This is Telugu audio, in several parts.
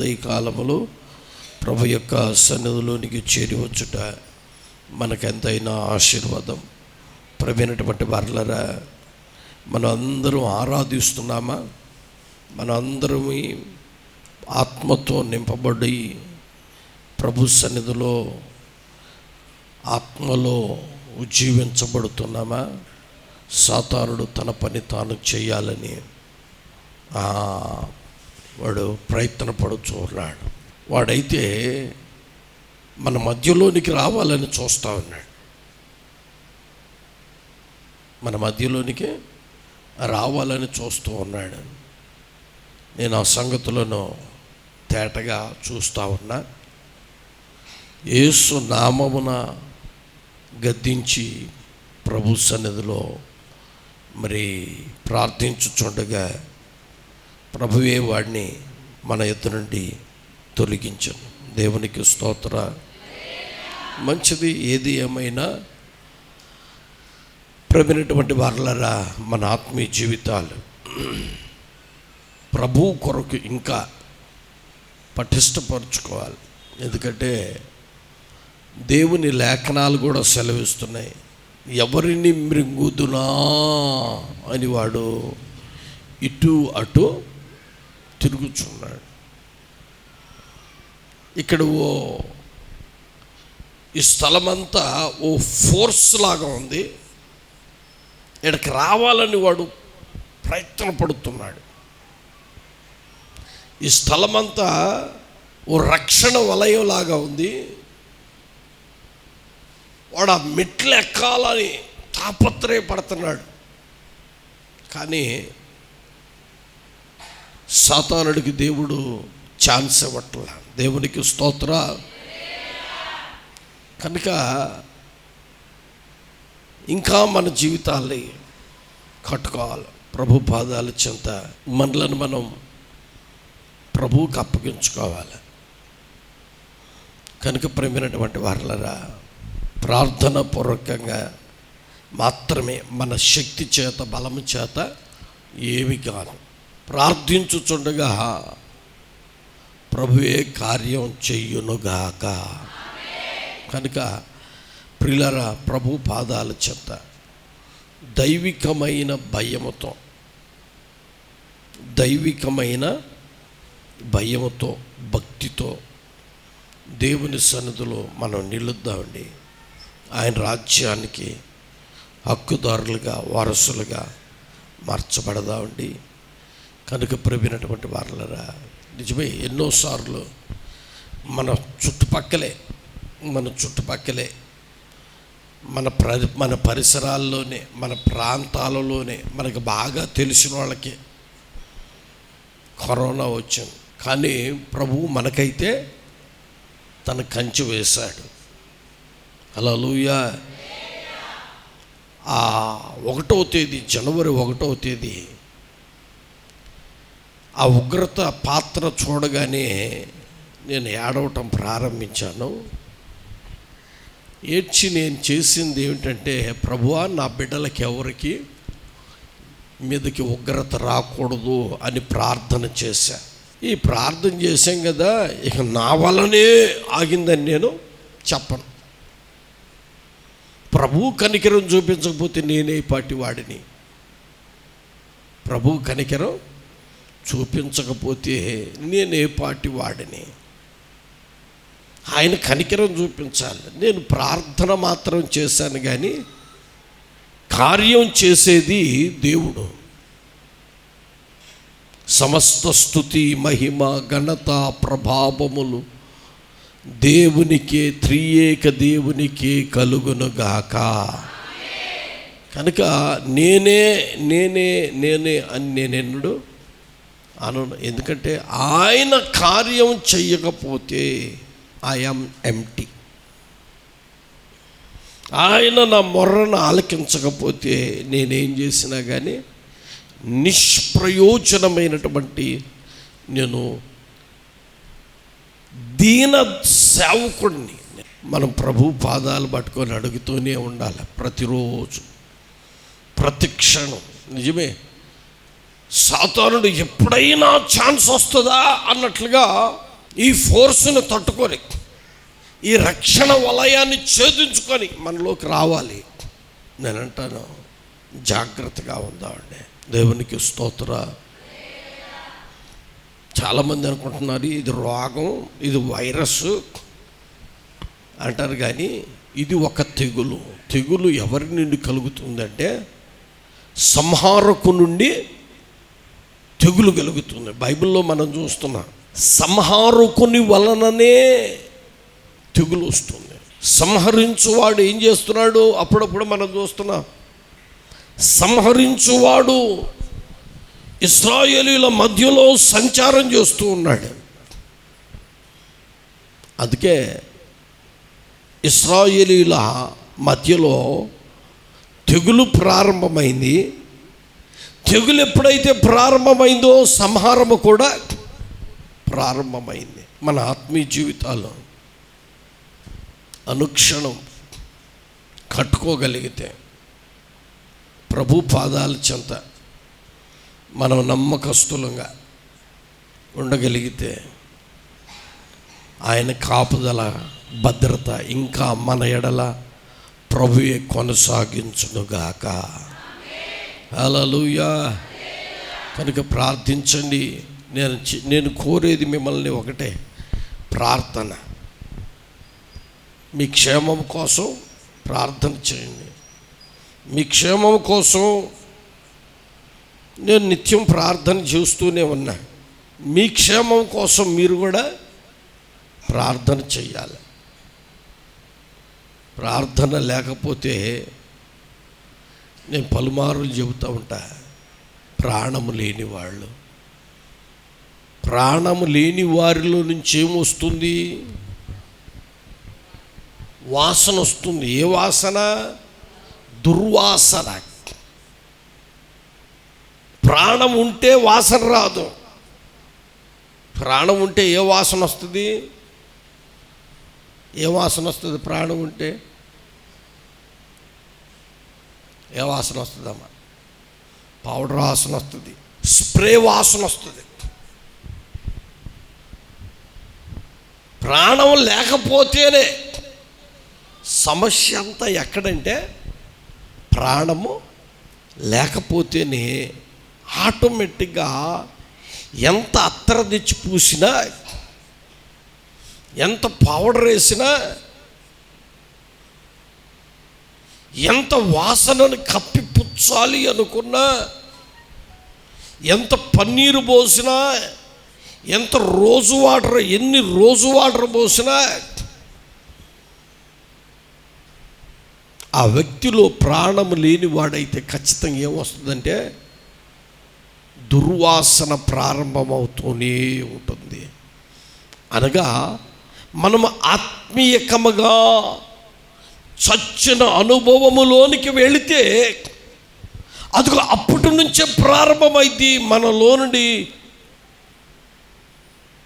ఉదయకాలములో ప్రభు యొక్క సన్నిధిలోనికి చేరి వచ్చుట మనకెంతైనా ఆశీర్వాదం. ప్రవీణటువంటి వారలరా, మనం అందరం ఆరాధిస్తున్నామా? మన అందరం ఆత్మతో నింపబడి ప్రభు సన్నిధిలో ఆత్మలో ఉజ్జీవించబడుతున్నామా? సాతానుడు తన పని తాను చేయాలని వాడు ప్రయత్న పడుతూ ఉన్నాడు. వాడైతే మన మధ్యలోనికి రావాలని చూస్తూ ఉన్నాడు. మన మధ్యలోనికి రావాలని చూస్తూ ఉన్నాడు. నేను ఆ సంగతులను తేటగా చూస్తూ ఉన్నా. యేసు నామమున గద్దించి ప్రభు సన్నిధిలో మరి ప్రార్థించుచుండగా ప్రభువే వాడిని మన ఎదురు నుండి తొలగించను. దేవునికి స్తోత్ర. మంచిది. ఏది ఏమైనా ప్రవీణటువంటి వారలరా, మన ఆత్మీయ జీవితాలు ప్రభు కొరకు ఇంకా పటిష్టపరుచుకోవాలి. ఎందుకంటే దేవుని లేఖనాలు కూడా సెలవిస్తున్నాయి, ఎవరిని మృంగుదునా అని వాడు ఇటు అటు తిరుగుచున్నాడు. ఇక్కడ ఈ స్థలమంతా ఓ ఫోర్స్ లాగా ఉంది. ఇక్కడికి రావాలని వాడు ప్రయత్న పడుతున్నాడు. ఈ స్థలమంతా ఓ రక్షణ వలయం లాగా ఉంది. వాడు ఆ మెట్లు ఎక్కాలని తాపత్రయపడుతున్నాడు. కానీ సాతానుడికి దేవుడు ఛాన్స్ ఇవ్వట్ల. దేవునికి స్తోత్ర. కనుక ఇంకా మన జీవితాల్ని కట్టుకోవాలి. ప్రభు పాదాల చెంత మనలను మనం ప్రభువుకి అప్పగించుకోవాలి. కనుక ప్రేమైనటువంటి వారలరా, ప్రార్థన పూర్వకంగా మాత్రమే, మన శక్తి చేత బలము చేత ఏమి కాదు, ప్రార్థించుచుండగా ప్రభువే కార్యం చెయ్యునుగాక. కనుక ప్రియులారా, ప్రభు పాదాల చెంత దైవికమైన భయముతో భక్తితో దేవుని సన్నిధిలో మనం నిలుద్దామండి. ఆయన రాజ్యానికి హక్కుదారులుగా, వారసులుగా మార్చబడదామండి. కనుక ప్రవీణటువంటి వారలరా, నిజమే ఎన్నోసార్లు మన చుట్టుపక్కలే మన పరిసరాల్లోనే, మన ప్రాంతాలలోనే మనకు బాగా తెలిసిన వాళ్ళకి కరోనా వచ్చింది. కానీ ప్రభువు మనకైతే తన కంచె వేశాడు. హల్లెలూయా. 1వ తేదీ, జనవరి 1వ తేదీ ఆ ఉగ్రత పాత్ర చూడగానే నేను ఏడవటం ప్రారంభించాను. ఏడ్చి నేను చేసింది ఏమిటంటే, ప్రభువా, నా బిడ్డలకి ఎవరికి మీదకి ఉగ్రత రాకూడదు అని ప్రార్థన చేశా. ఈ ప్రార్థన చేశాం కదా, ఇక నా వల్లనే ఆగిందని నేను చెప్పను. ప్రభు కనికరం చూపించకపోతే నేనే పాటి వాడిని. ప్రభు కనికరం చూపించకపోతే నేనే పాటి వాడిని. ఆయన కనికరం చూపించాలి. నేను ప్రార్థన మాత్రం చేశాను, కానీ కార్యం చేసేది దేవుడు. సమస్త స్తుతి, మహిమ, ఘనత, ప్రభావములు దేవునికే, త్రియేక దేవునికే కలుగునుగాక. కనుక నేనే అని నేనెన్నడు అనను. ఎందుకంటే ఆయన కార్యం చెయ్యకపోతే ఐఎమ్ ఎంప్టీ. ఆయన నా మొర్రను ఆలకించకపోతే నేనేం చేసినా కానీ నిష్ప్రయోజనమైనటువంటి నేను దీన సేవకుడిని. మనం ప్రభు పాదాలు పట్టుకొని అడుగుతూనే ఉండాలి ప్రతిరోజు, ప్రతి క్షణం. నిజమే, సాతానుడు ఎప్పుడైనా ఛాన్స్ వస్తుందా అన్నట్లుగా ఈ ఫోర్స్ను తట్టుకొని, ఈ రక్షణ వలయాన్ని ఛేదించుకొని మనలోకి రావాలి. నేను అంటాను, జాగ్రత్తగా ఉందామండి. దేవునికి స్తోత్ర. చాలామంది అనుకుంటున్నారు ఇది రోగం, ఇది వైరస్ అంటారు, కానీ ఇది ఒక తెగులు. తెగులు ఎవరి నుండి కలుగుతుందంటే సంహారకు నుండి తెగులు కలుగుతుంది. బైబిల్లో మనం చూస్తున్నాం, సంహారకుని వలననే తెగులు వస్తుంది. సంహరించువాడు ఏం చేస్తున్నాడు? అప్పుడప్పుడు మనం చూస్తున్నాం, సంహరించువాడు ఇశ్రాయేలీల మధ్యలో సంచారం చేస్తూ ఉన్నాడు. అందుకే ఇశ్రాయేలీల మధ్యలో తెగులు ప్రారంభమైంది. తెగులు ఎప్పుడైతే ప్రారంభమైందో సంహారము కూడా ప్రారంభమైంది. మన ఆత్మీయ జీవితాల్లో అనుక్షణం కట్టుకోగలిగితే, ప్రభు పాదాల చెంత మనం నమ్మకస్తులంగా ఉండగలిగితే, ఆయన కాపుదల, భద్రత ఇంకా మన ఎడల ప్రభువే కొనసాగించునుగాక. హల్లెలూయా. కనుక ప్రార్థించండి. నేను కోరేది మిమ్మల్ని ఒకటే, ప్రార్థన. మీ క్షేమం కోసం ప్రార్థన చేయండి. మీ క్షేమం కోసం నేను నిత్యం ప్రార్థన చేస్తూనే ఉన్నా. మీ క్షేమం కోసం మీరు కూడా ప్రార్థన చెయ్యాలి. ప్రార్థన లేకపోతే నేను పలుమారులు చెబుతూ ఉంటా, ప్రాణము లేని వాళ్ళు, ప్రాణము లేని వారిలో నుంచి ఏమొస్తుంది? వాసన వస్తుంది. ఏ వాసన? దుర్వాసన. ప్రాణం ఉంటే వాసన రాదు. ప్రాణం ఉంటే ఏ వాసన వస్తుంది? ఏ వాసన వస్తుంది? ప్రాణం ఉంటే ఏ వాసన వస్తుందమ్మా? పౌడర్ వాసన వస్తుంది, స్ప్రే వాసన వస్తుంది. ప్రాణం లేకపోతేనే సమస్య అంతా ఎక్కడంటే, ప్రాణము లేకపోతేనే ఆటోమేటిక్గా ఎంత అత్తర తెచ్చి పూసినా, ఎంత పౌడర్ వేసినా, ఎంత వాసనను కప్పిపుచ్చాలి అనుకున్నా, ఎంత పన్నీరు పోసినా, ఎంత రోజు వాటర్, ఎన్ని రోజు వాటర్ పోసినా ఆ వ్యక్తిలో ప్రాణం లేని వాడైతే ఖచ్చితంగా ఏమొస్తుందంటే దుర్వాసన ప్రారంభమవుతూనే ఉంటుంది. అనగా మనము ఆత్మీయకముగా చచ్చిన అనుభవములోనికి వెళితే అది అప్పటి నుంచే ప్రారంభమైంది. మనలో నుండి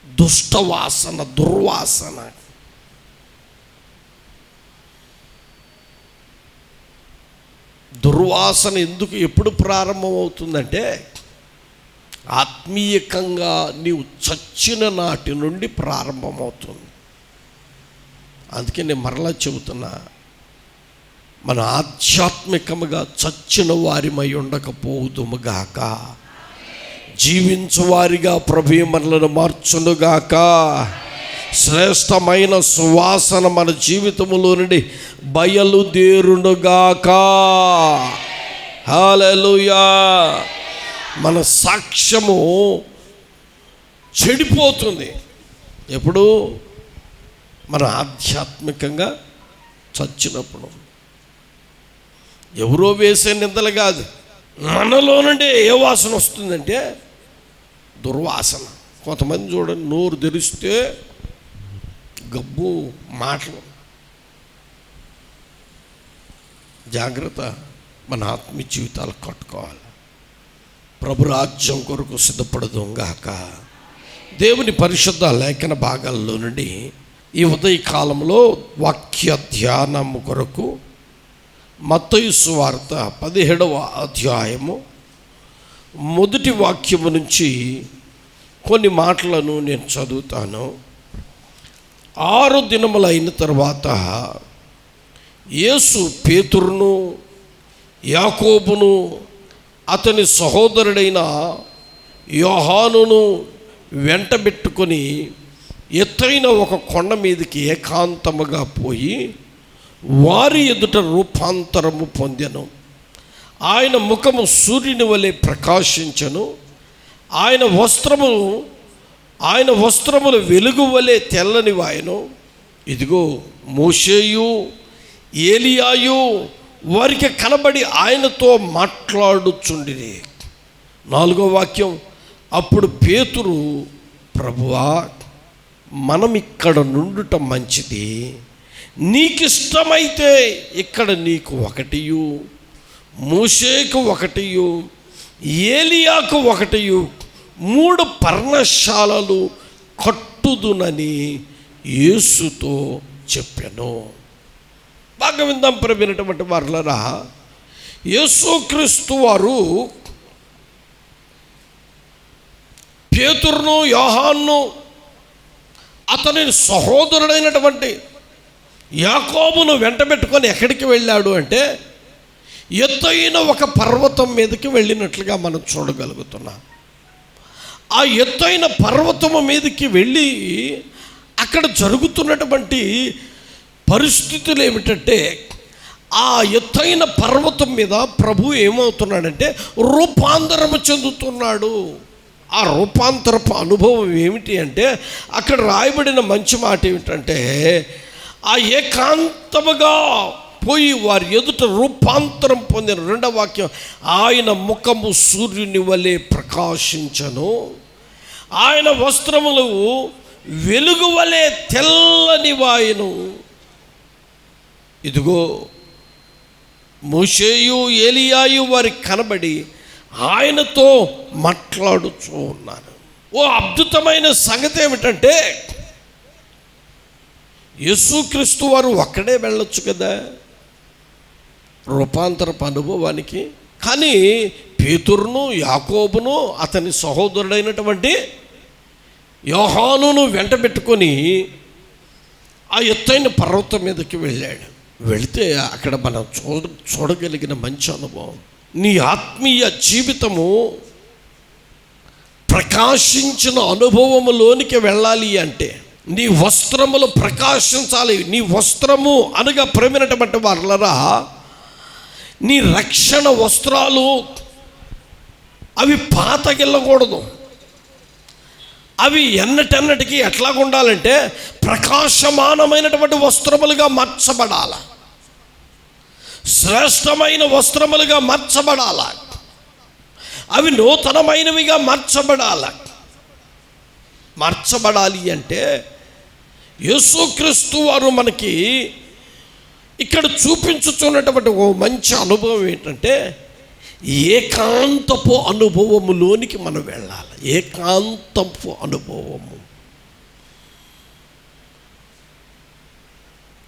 దుష్టవాసన, దుర్వాసన. దుర్వాసన ఎప్పుడు ప్రారంభమవుతుందంటే ఆత్మీయకంగా నీవు చచ్చిన నాటి నుండి ప్రారంభమవుతుంది. అందుకే నేను మరలా చెబుతున్నా, మన ఆధ్యాత్మికముగా చచ్చిన వారిమై ఉండకపోదుముగాక, జీవించువారిగా ప్రభువు మనలను మార్చునుగాక. శ్రేష్టమైన సువాసన మన జీవితములో నుండి బయలుదేరునుగాక. హల్లెలూయా. మన సాక్ష్యము చెడిపోతుంది ఎప్పుడు? మన ఆధ్యాత్మికంగా చచ్చినప్పుడు. ఎవరో వేసే నిందలు కాదు, మనలో నుండి ఏ వాసన వస్తుందంటే దుర్వాసన. కొంతమంది చూడండి, నోరు తెరిస్తే గబ్బు మాటలు. జాగ్రత్త, మన ఆత్మీయ జీవితాలు కట్టుకోవాలి. ప్రభు రాజ్యం కొరకు సిద్ధపడదుగాక. దేవుని పరిశుద్ధ లేఖన భాగాల్లో నుండి ఈ ఉదయకాలంలో వాక్య ధ్యానము కొరకు మత్తయి సువార్త 17వ అధ్యాయము మొదటి వాక్యము నుంచి కొన్ని మాటలను నేను చదువుతాను. 6 దినములు అయిన తర్వాత యేసు పేతురును, యాకోబును, అతని సహోదరుడైన యోహానును వెంటబెట్టుకొని ఎత్తైన ఒక కొండ మీదకి ఏకాంతముగా పోయి వారి ఎదుట రూపాంతరము పొందెను. ఆయన ముఖము సూర్యుని వలె ప్రకాశించెను. ఆయన వస్త్రములు వెలుగు వలె తెల్లనివాయెను. ఇదిగో మోషేయు ఏలియాయు వారికి కనబడి ఆయనతో మాట్లాడుచుండిరి. 4వ వాక్యం, అప్పుడు పేతురు, ప్రభువా, మనం ఇక్కడ నుండుట మంచిది. నీకిష్టమైతే ఇక్కడ నీకు 1, మోషేకు 1, ఏలియాకు 1, 3 పర్ణశాలలు కట్టుదునని యేసుతో చెప్పాను. బాగా విందాం వినటువంటి వారులారా, యేసుక్రీస్తు వారు పేతురును, యోహానును, అతని సహోదరుడైనటువంటి యాకోబును వెంటబెట్టుకొని ఎక్కడికి వెళ్ళాడు అంటే ఎత్తైన ఒక పర్వతం మీదకి వెళ్ళినట్లుగా మనం చూడగలుగుతున్నాం. ఆ ఎత్తైన పర్వతము మీదకి వెళ్ళి అక్కడ జరుగుతున్నటువంటి పరిస్థితులు ఏమిటంటే, ఆ ఎత్తైన పర్వతం మీద ప్రభు ఏమవుతున్నాడంటే రూపాంతరము చెందుతున్నాడు. ఆ రూపాంతరపు అనుభవం ఏమిటి అంటే, అక్కడ రాయబడిన మంచి మాట ఏమిటంటే, ఆ ఏకాంతముగా పోయి వారి ఎదుట రూపాంతరం పొందిన. 2వ వాక్యం, ఆయన ముఖము సూర్యుని వలె ప్రకాశించను, ఆయన వస్త్రములు వెలుగు వలె తెల్లనివాయెను. ఇదిగో మోషేయు ఏలియాయు వారికి కనబడి ఆయనతో మాట్లాడుచూ ఉన్నాను. ఓ అద్భుతమైన సంగతి ఏమిటంటే, యేసుక్రీస్తు వారు ఒక్కడే వెళ్ళొచ్చు కదా రూపాంతరపు అనుభవానికి. కానీ పేతురును, యాకోబును, అతని సహోదరుడైనటువంటి యోహానును వెంటబెట్టుకొని ఆ ఎత్తైన పర్వతం మీదకి వెళ్ళాడు. వెళితే అక్కడ మనం చూడగలిగిన మంచి అనుభవం, నీ ఆత్మీయ జీవితము ప్రకాశించిన అనుభవములోనికి వెళ్ళాలి అంటే నీ వస్త్రములు ప్రకాశించాలి. నీ వస్త్రము అనగా ప్రేమైనటువంటి వారలరా, నీ రక్షణ వస్త్రాలు అవి పాతగిల్లకూడదు. అవి ఎన్నటెన్నటికీ ఎట్లాగా ఉండాలంటే ప్రకాశమానమైనటువంటి వస్త్రములుగా మార్చబడాల, శ్రేష్టమైన వస్త్రములుగా మార్చబడాల, అవి నూతనమైనవిగా మార్చబడాలి అంటే యేసుక్రీస్తు వారు మనకి ఇక్కడ చూపించుచున్నటువంటి ఓ మంచి అనుభవం ఏంటంటే, ఏకాంతపు అనుభవములోనికి మనం వెళ్ళాలి. ఏకాంతపు అనుభవము,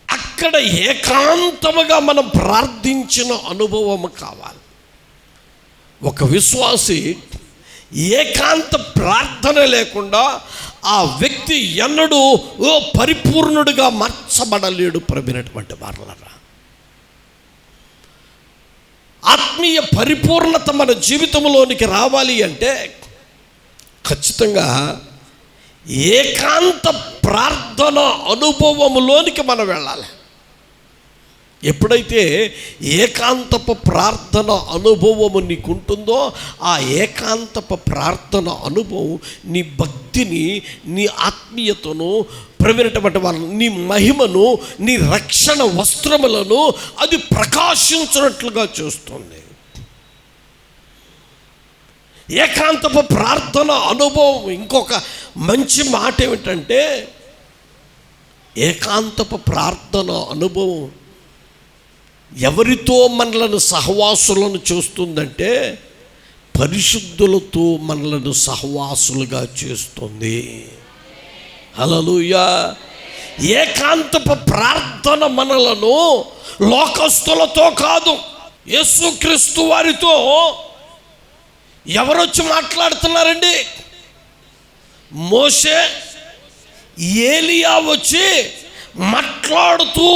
అక్కడ ఏకాంతముగా మనం ప్రార్థించిన అనుభవము కావాలి. ఒక విశ్వాసి ఏకాంత ప్రార్థన లేకుండా ఆ వ్యక్తి ఎన్నడూ పరిపూర్ణుడిగా మార్చబడలేడు. ప్రేమైనటువంటి వారలారా, ఆత్మీయ పరిపూర్ణత మన జీవితంలోనికి రావాలి అంటే ఖచ్చితంగా ఏకాంత ప్రార్థన అనుభవములోనికి మనం వెళ్ళాలి. ఎప్పుడైతే ఏకాంతపు ప్రార్థన అనుభవము నీకుంటుందో, ఆ ఏకాంతపు ప్రార్థన అనుభవం నీ భక్తిని, నీ ఆత్మీయతను, ప్రవీణటువంటి వాళ్ళను, నీ మహిమను, నీ రక్షణ వస్త్రములను అది ప్రకాశించినట్లుగా చూస్తుంది. ఏకాంతపు ప్రార్థన అనుభవం ఇంకొక మంచి మాట ఏమిటంటే, ఏకాంతపు ప్రార్థన అనుభవం ఎవరితో మనలను సహవాసులను చేస్తుందంటే పరిశుద్ధులతో మనలను సహవాసులుగా చేస్తుంది. హల్లెలూయా. ఏకాంతపు ప్రార్థన మనలను లోకస్తులతో కాదు, యేసుక్రీస్తు వారితో ఎవరొచ్చి మాట్లాడుతున్నారండి? మోషే, ఏలియా వచ్చి మాట్లాడుతూ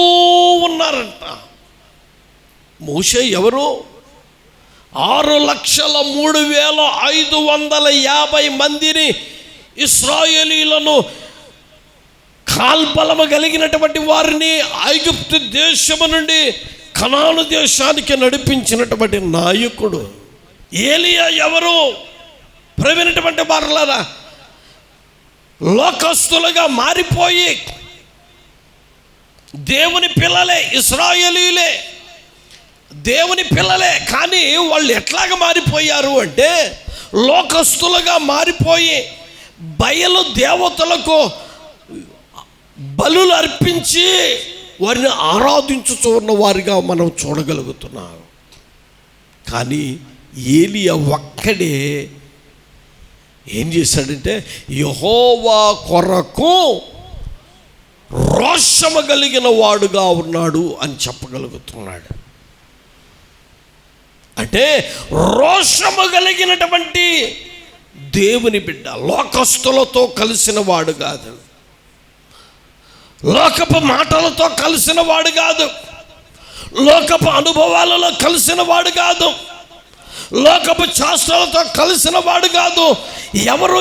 ఉన్నారంట. మోషే ఎవరు? 6,03,550 మందిని ఇశ్రాయేలీలను కాల్బలము కలిగినటువంటి వారిని ఐగుప్తు దేశము నుండి కనాను దేశానికి నడిపించినటువంటి నాయకుడు. ఏలియా ఎవరు? ప్రేమైనటువంటి వారలారా, లోకస్తులుగా మారిపోయి దేవుని పిల్లలే, ఇశ్రాయేలీలే దేవుని పిల్లలే, కానీ వాళ్ళు ఎట్లాగ మారిపోయారు అంటే లోకస్తులుగా మారిపోయి బయలు దేవతలకు బలులు అర్పించి వారిని ఆరాధించుచున్న వారిగా మనం చూడగలుగుతున్నాం. కానీ ఏలియా ఒక్కడే ఏం చేశాడంటే యెహోవా కొరకు రోషము కలిగిన వాడుగా ఉన్నాడు అని చెప్పగలుగుతున్నాడు. అంటే రోషము కలిగినటువంటి దేవుని బిడ్డ, లోకస్తులతో కలిసిన వాడు కాదు, లోకపు మాటలతో కలిసిన వాడు కాదు, లోకపు అనుభవాలలో కలిసిన వాడు కాదు, లోకపు శాస్త్రాలతో కలిసిన వాడు కాదు. ఎవరు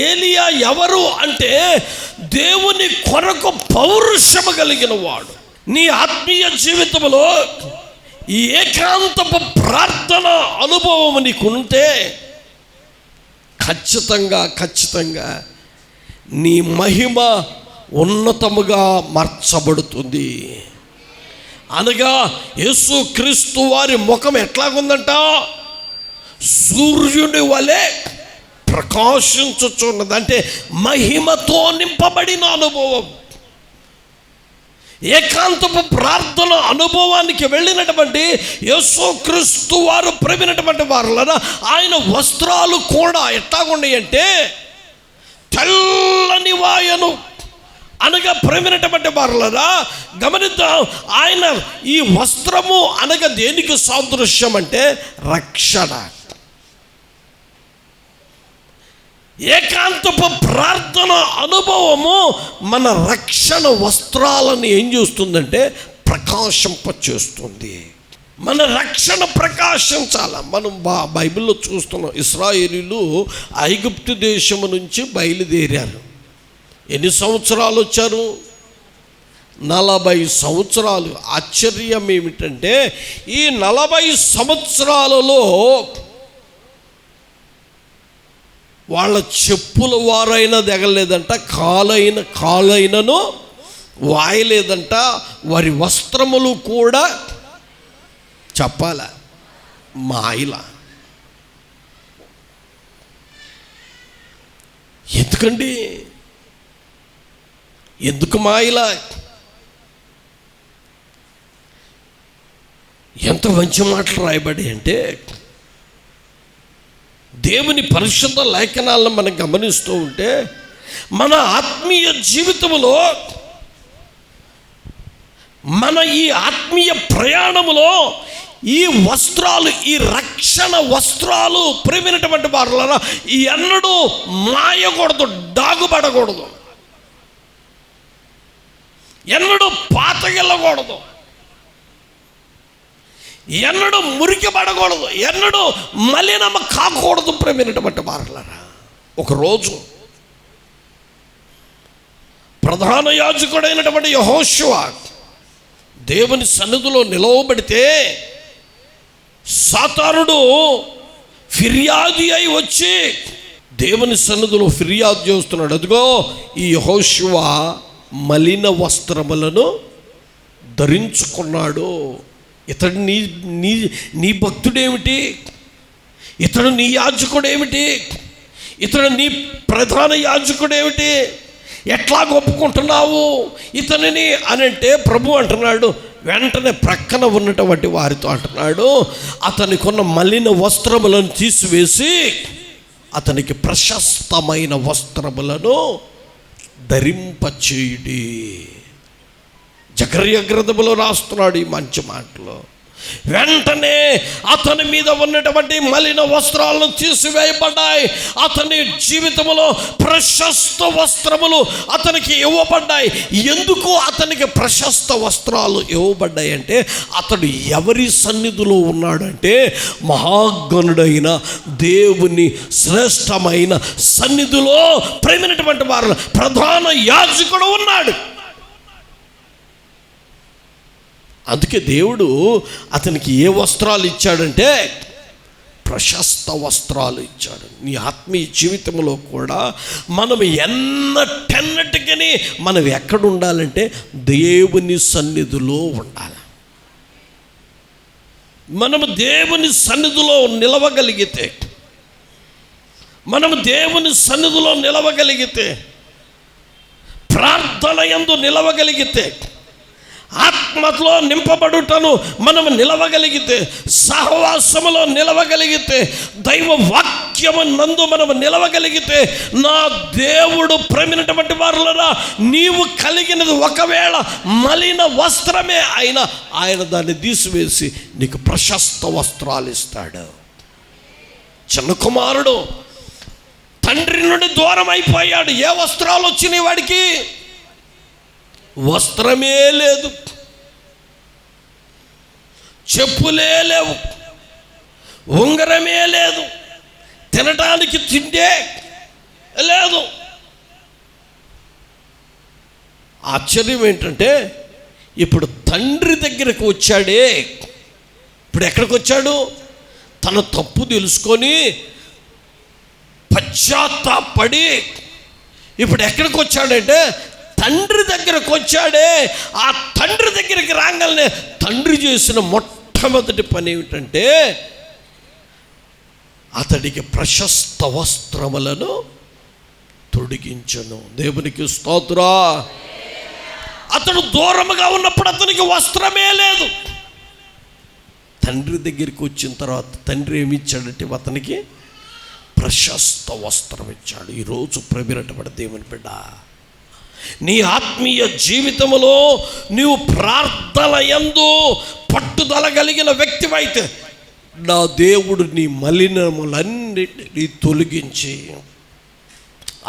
ఏలియా ఎవరు అంటే దేవుని కొరకు పౌరుషము కలిగిన వాడు. నీ ఆత్మీయ జీవితంలో ఈ ఏకాంతపు ప్రార్థన అనుభవం నీకుంటే ఖచ్చితంగా నీ మహిమ ఉన్నతముగా మార్చబడుతుంది. అనగా యేసుక్రీస్తు వారి ముఖం ఎట్లాగుందంట? సూర్యుని వలె ప్రకాశించుచున్నది. అంటే మహిమతో నింపబడిన అనుభవం. ఏకాంతపు ప్రార్థన అనుభవానికి వెళ్ళినటువంటి యేసుక్రీస్తు వారు ప్రేమినటువంటి వారులన ఆయన వస్త్రాలు కూడా ఎట్లాగున్నాయి అంటే తెల్లని వాయను. అనగా ప్రేమినటువంటి వారులరా గమనిద్దాం, ఆయన ఈ వస్త్రము అనగా దేనికి సాదృశ్యం అంటే రక్షణ. ఏకాంతపు ప్రార్థన అనుభవము మన రక్షణ వస్త్రాలను ఏం చేస్తుందంటే ప్రకాశింపచేస్తుంది. మన రక్షణ ప్రకాశించాల. మనం బైబిల్లో చూస్తున్నాం, ఇశ్రాయేలీలు ఐగుప్తు దేశము నుంచి బయలుదేరారు. ఎన్ని సంవత్సరాలు వచ్చారు? 40 సంవత్సరాలు. ఆశ్చర్యం ఏమిటంటే ఈ 40 సంవత్సరాలలో వాళ్ళ చెప్పుల వారైనా దిగలేదంట, కాలైనను వాయలేదంట. వారి వస్త్రములు కూడా చెప్పాల మాయల. ఎందుకండి? ఎందుకు మాయలా? ఎంత మంచి మాటలు రాయబడి అంటే దేవుని పరిశుద్ధ లేఖనాలను మనం గమనిస్తూ ఉంటే మన ఆత్మీయ జీవితంలో, మన ఈ ఆత్మీయ ప్రయాణములో ఈ వస్త్రాలు, ఈ రక్షణ వస్త్రాలు ప్రేమైనటువంటి వారులారా ఎన్నడూ మాయకూడదు, డాగుపడకూడదు, ఎన్నడూ పాతగిల్లకూడదు, ఎన్నడూ మురికి పడకూడదు, ఎన్నడూ మలినమ కాకూడదు ప్రేమైనటువంటి వారులారా. ఒకరోజు ప్రధాన యాజకుడైనటువంటి యెహోషువ దేవుని సన్నిధిలో నిలవబడితే సాతానుడు ఫిర్యాది అయి వచ్చి దేవుని సన్నిధిలో ఫిర్యాదు చేస్తున్నాడు. అదిగో ఈ యెహోషువ మలిన వస్త్రములను ధరించుకున్నాడు. ఇతడు నీ భక్తుడేమిటి? ఇతడు నీ యాజకుడేమిటి? ఇతడు నీ ప్రధాన యాజకుడేమిటి? ఎట్లా ఒప్పుకుంటున్నావు ఇతనిని అని అంటే ప్రభు అంటున్నాడు, వెంటనే ప్రక్కన ఉన్నటువంటి వారితో అంటున్నాడు, అతనికి ఉన్న మలిన వస్త్రములను తీసివేసి అతనికి ప్రశస్తమైన వస్త్రములను ధరింపచేయుడి. జకర్యా గ్రంథములో రాస్తున్నాడు ఈ మంచి మాటలు. వెంటనే అతని మీద ఉన్నటువంటి మలిన వస్త్రాలను తీసివేయబడ్డాయి. అతని జీవితంలో ప్రశస్త వస్త్రములు అతనికి ఇవ్వబడ్డాయి. ఎందుకు అతనికి ప్రశస్త వస్త్రాలు ఇవ్వబడ్డాయి అంటే, అతడు ఎవరి సన్నిధిలో ఉన్నాడంటే మహాగణుడైన దేవుని శ్రేష్టమైన సన్నిధిలో ప్రేమైనటువంటి వారు ప్రధాన యాజకుడు ఉన్నాడు. అందుకే దేవుడు అతనికి ఏ వస్త్రాలు ఇచ్చాడంటే ప్రశస్త వస్త్రాలు ఇచ్చాడు. నీ ఆత్మీయ జీవితంలో కూడా మనం ఎన్నటెన్నటికని మనం ఎక్కడ ఉండాలంటే దేవుని సన్నిధిలో ఉండాలి. మనము దేవుని సన్నిధిలో నిలవగలిగితే, మనము దేవుని సన్నిధిలో నిలవగలిగితే, ప్రార్థన యందు నిలవగలిగితే, ఆత్మలో నింపబడుటను మనం నిలవగలిగితే, సహవాసములో నిలవగలిగితే, దైవ వాక్యము నందు మనం నిలవగలిగితే, నా దేవుడు ప్రేమైనటువంటి వారులరా, నీవు కలిగినది ఒకవేళ మలిన వస్త్రమే అయినా ఆయన దాన్ని తీసివేసి నీకు ప్రశస్త వస్త్రాలు ఇస్తాడు. చిన్న కుమారుడు తండ్రి నుండి దూరం అయిపోయాడు. ఏ వస్త్రాలు వచ్చినాయి వాడికి? వస్త్రమే లేదు, చెప్పులే లేవు, ఉంగరమే లేదు, తినడానికి తిండే లేదు. ఆశ్చర్యం ఏంటంటే, ఇప్పుడు తండ్రి దగ్గరకు వచ్చాడే. ఇప్పుడు ఎక్కడికి వచ్చాడు? తన తప్పు తెలుసుకొని పశ్చాత్తాపడి ఇప్పుడు ఎక్కడికి వచ్చాడంటే తండ్రి దగ్గరకు వచ్చాడే. ఆ తండ్రి దగ్గరికి రాగానే తండ్రి చేసిన మొట్టమొదటి పని ఏమిటంటే అతడికి ప్రశస్త వస్త్రములను తొడిగించను. దేవునికి స్తోత్రం. అతడు దూరముగా ఉన్నప్పుడు అతనికి వస్త్రమే లేదు. తండ్రి దగ్గరికి వచ్చిన తర్వాత తండ్రి ఏమి ఇచ్చాడంటే అతనికి ప్రశస్త వస్త్రం ఇచ్చాడు. ఈరోజు ప్రేమైనటువంటి దేవుని బిడ్డ, నీ ఆత్మీయ జీవితంలో నీవు ప్రార్థన యందు పట్టుదల కలిగిన వ్యక్తివైతే, నా దేవుడు నీ మలినములన్నిటినీ తొలగించి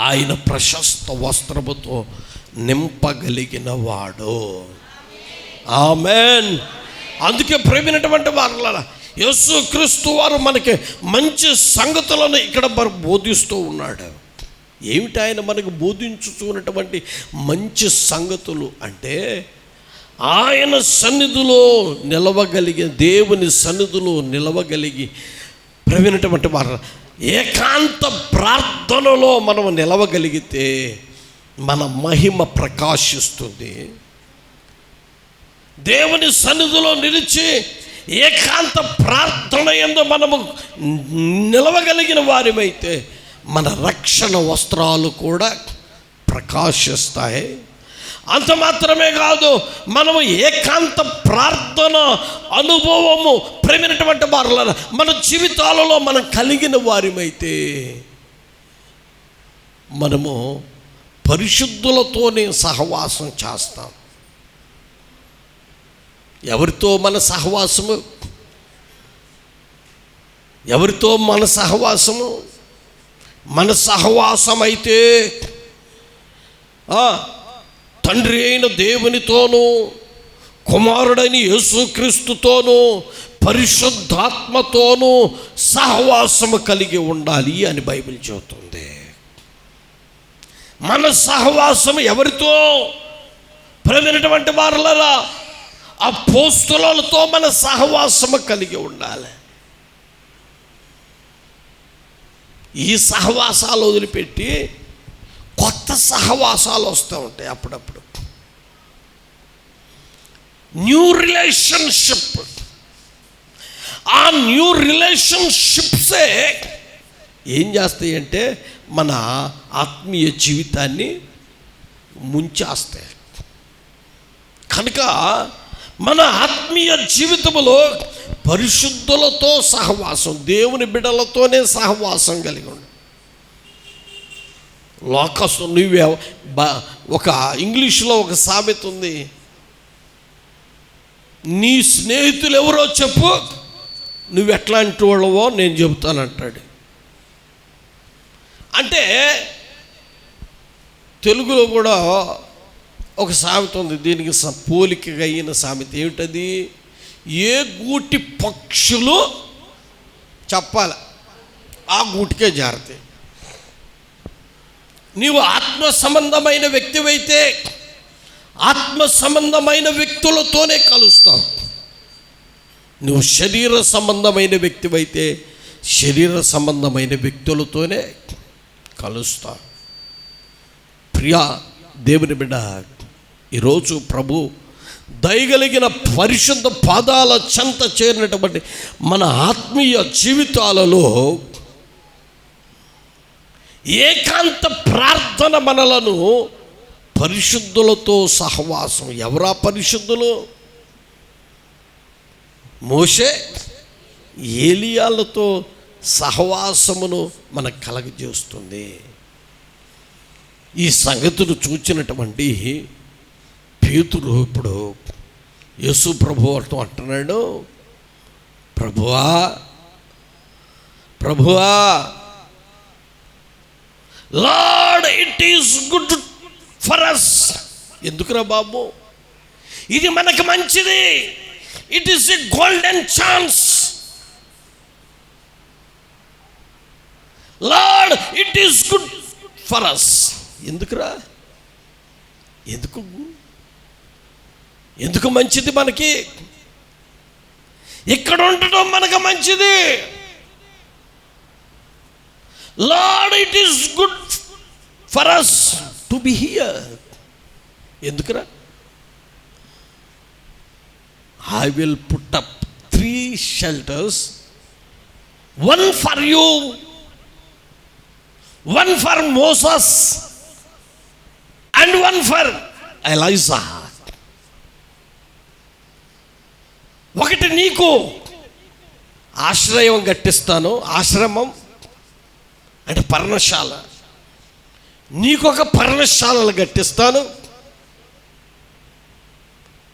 ఆయన ప్రశస్త వస్త్రముతో నింపగలిగిన వాడు. ఆమేన్. అందుకే ప్రేమైనటువంటి వారులారా, యేసుక్రీస్తు వారు మనకి మంచి సంగతులను ఇక్కడ బోధిస్తూ ఉన్నాడు. ఏమిటి ఆయన మనకు బోధించుతున్నటువంటి మంచి సంగతులు అంటే, ఆయన సన్నిధిలో నిలవగలిగి, దేవుని సన్నిధిలో నిలవగలిగి ప్రవీణటువంటి వారు ఏకాంత ప్రార్థనలో మనం నిలవగలిగితే మన మహిమ ప్రకాశిస్తుంది. దేవుని సన్నిధిలో నిలిచి ఏకాంత ప్రార్థన యందు మనము నిలవగలిగిన వారిమైతే మన రక్షణ వస్త్రాలు కూడా ప్రకాశిస్తాయి. అంత మాత్రమే కాదు, మనము ఏకాంత ప్రార్థన అనుభవము ప్రేమైనటువంటి వారుల మన జీవితాలలో మనం కలిగిన వారిమైతే మనము పరిశుద్ధులతోనే సహవాసం చేస్తాం. ఎవరితో మన సహవాసము? ఎవరితో మన సహవాసము? మన సహవాసం అయితే తండ్రి అయిన దేవునితోనూ, కుమారుడైన యేసుక్రీస్తుతోనూ, పరిశుద్ధాత్మతోనూ సహవాసము కలిగి ఉండాలి అని బైబిల్ చెబుతుంది. మన సహవాసం ఎవరితో? ప్రేమైనటువంటి వారులారా, అపోస్తలులతో మన సహవాసము కలిగి ఉండాలి. ఈ సహవాసాలు వదిలిపెట్టి కొత్త సహవాసాలు వస్తూ ఉంటాయి అప్పుడప్పుడు. New relationship. ఆ న్యూ రిలేషన్షిప్సే ఏం చేస్తాయి అంటే మన ఆత్మీయ జీవితాన్ని ముంచేస్తాయి. కనుక మన ఆత్మీయ జీవితంలో పరిశుద్ధులతో సహవాసం, దేవుని బిడ్డలతోనే సహవాసం కలిగి ఉండు. లోకస్తు నువ్వే ఒక ఇంగ్లీష్లో ఒక సామెత ఉంది, నీ స్నేహితులు ఎవరో చెప్పు, నువ్వు ఎట్లాంటి వాళ్ళవో నేను చెబుతానంటాడు. అంటే తెలుగులో కూడా ఒక సామెత ఉంది, దీనికి పోలికగా అయిన సామెత. ఏమిటది? ఏ గూటి పక్షులు చెప్పాలి, ఆ గూటికే జారుతాయి. నీవు ఆత్మ సంబంధమైన వ్యక్తివైతే ఆత్మ సంబంధమైన వ్యక్తులతోనే కలుస్తావు. నువ్వు శరీర సంబంధమైన వ్యక్తివైతే శరీర సంబంధమైన వ్యక్తులతోనే కలుస్తావు. ప్రియా దేవుని బిడ్డ, ఈరోజు ప్రభు దయగలిగిన పరిశుద్ధ పాదాల చెంత చేరినటువంటి మన ఆత్మీయ జీవితాలలో ఏకాంత ప్రార్థన మనలను పరిశుద్ధులతో సహవాసం. ఎవరా పరిశుద్ధులు? మోషే ఏలియాలతో సహవాసమును మనకు కలగజేస్తుంది. ఈ సంగతులు చూచినటువంటి పేతురు ఇప్పుడు యేసు ప్రభు అంటున్నాడు, ప్రభువా ప్రభువా, lord it is good for us. ఎందుకురా బాబు, ఇది మనకు మంచిది. It is a golden chance. Lord it is good for us. ఎందుకురా? ఎందుకు మంచిది మనకి? ఇక్కడ ఉండటం మనకు మంచిది. Lord it is good for us to be here. ఎందుకురా? I will put up 3 shelters, 1 for you, 1 for Moses and 1 for Elijah. ఒకటి నీకు ఆశ్రయం కట్టిస్తాను. ఆశ్రమం అంటే పర్ణశాల. నీకొక పర్ణశాలలు కట్టిస్తాను.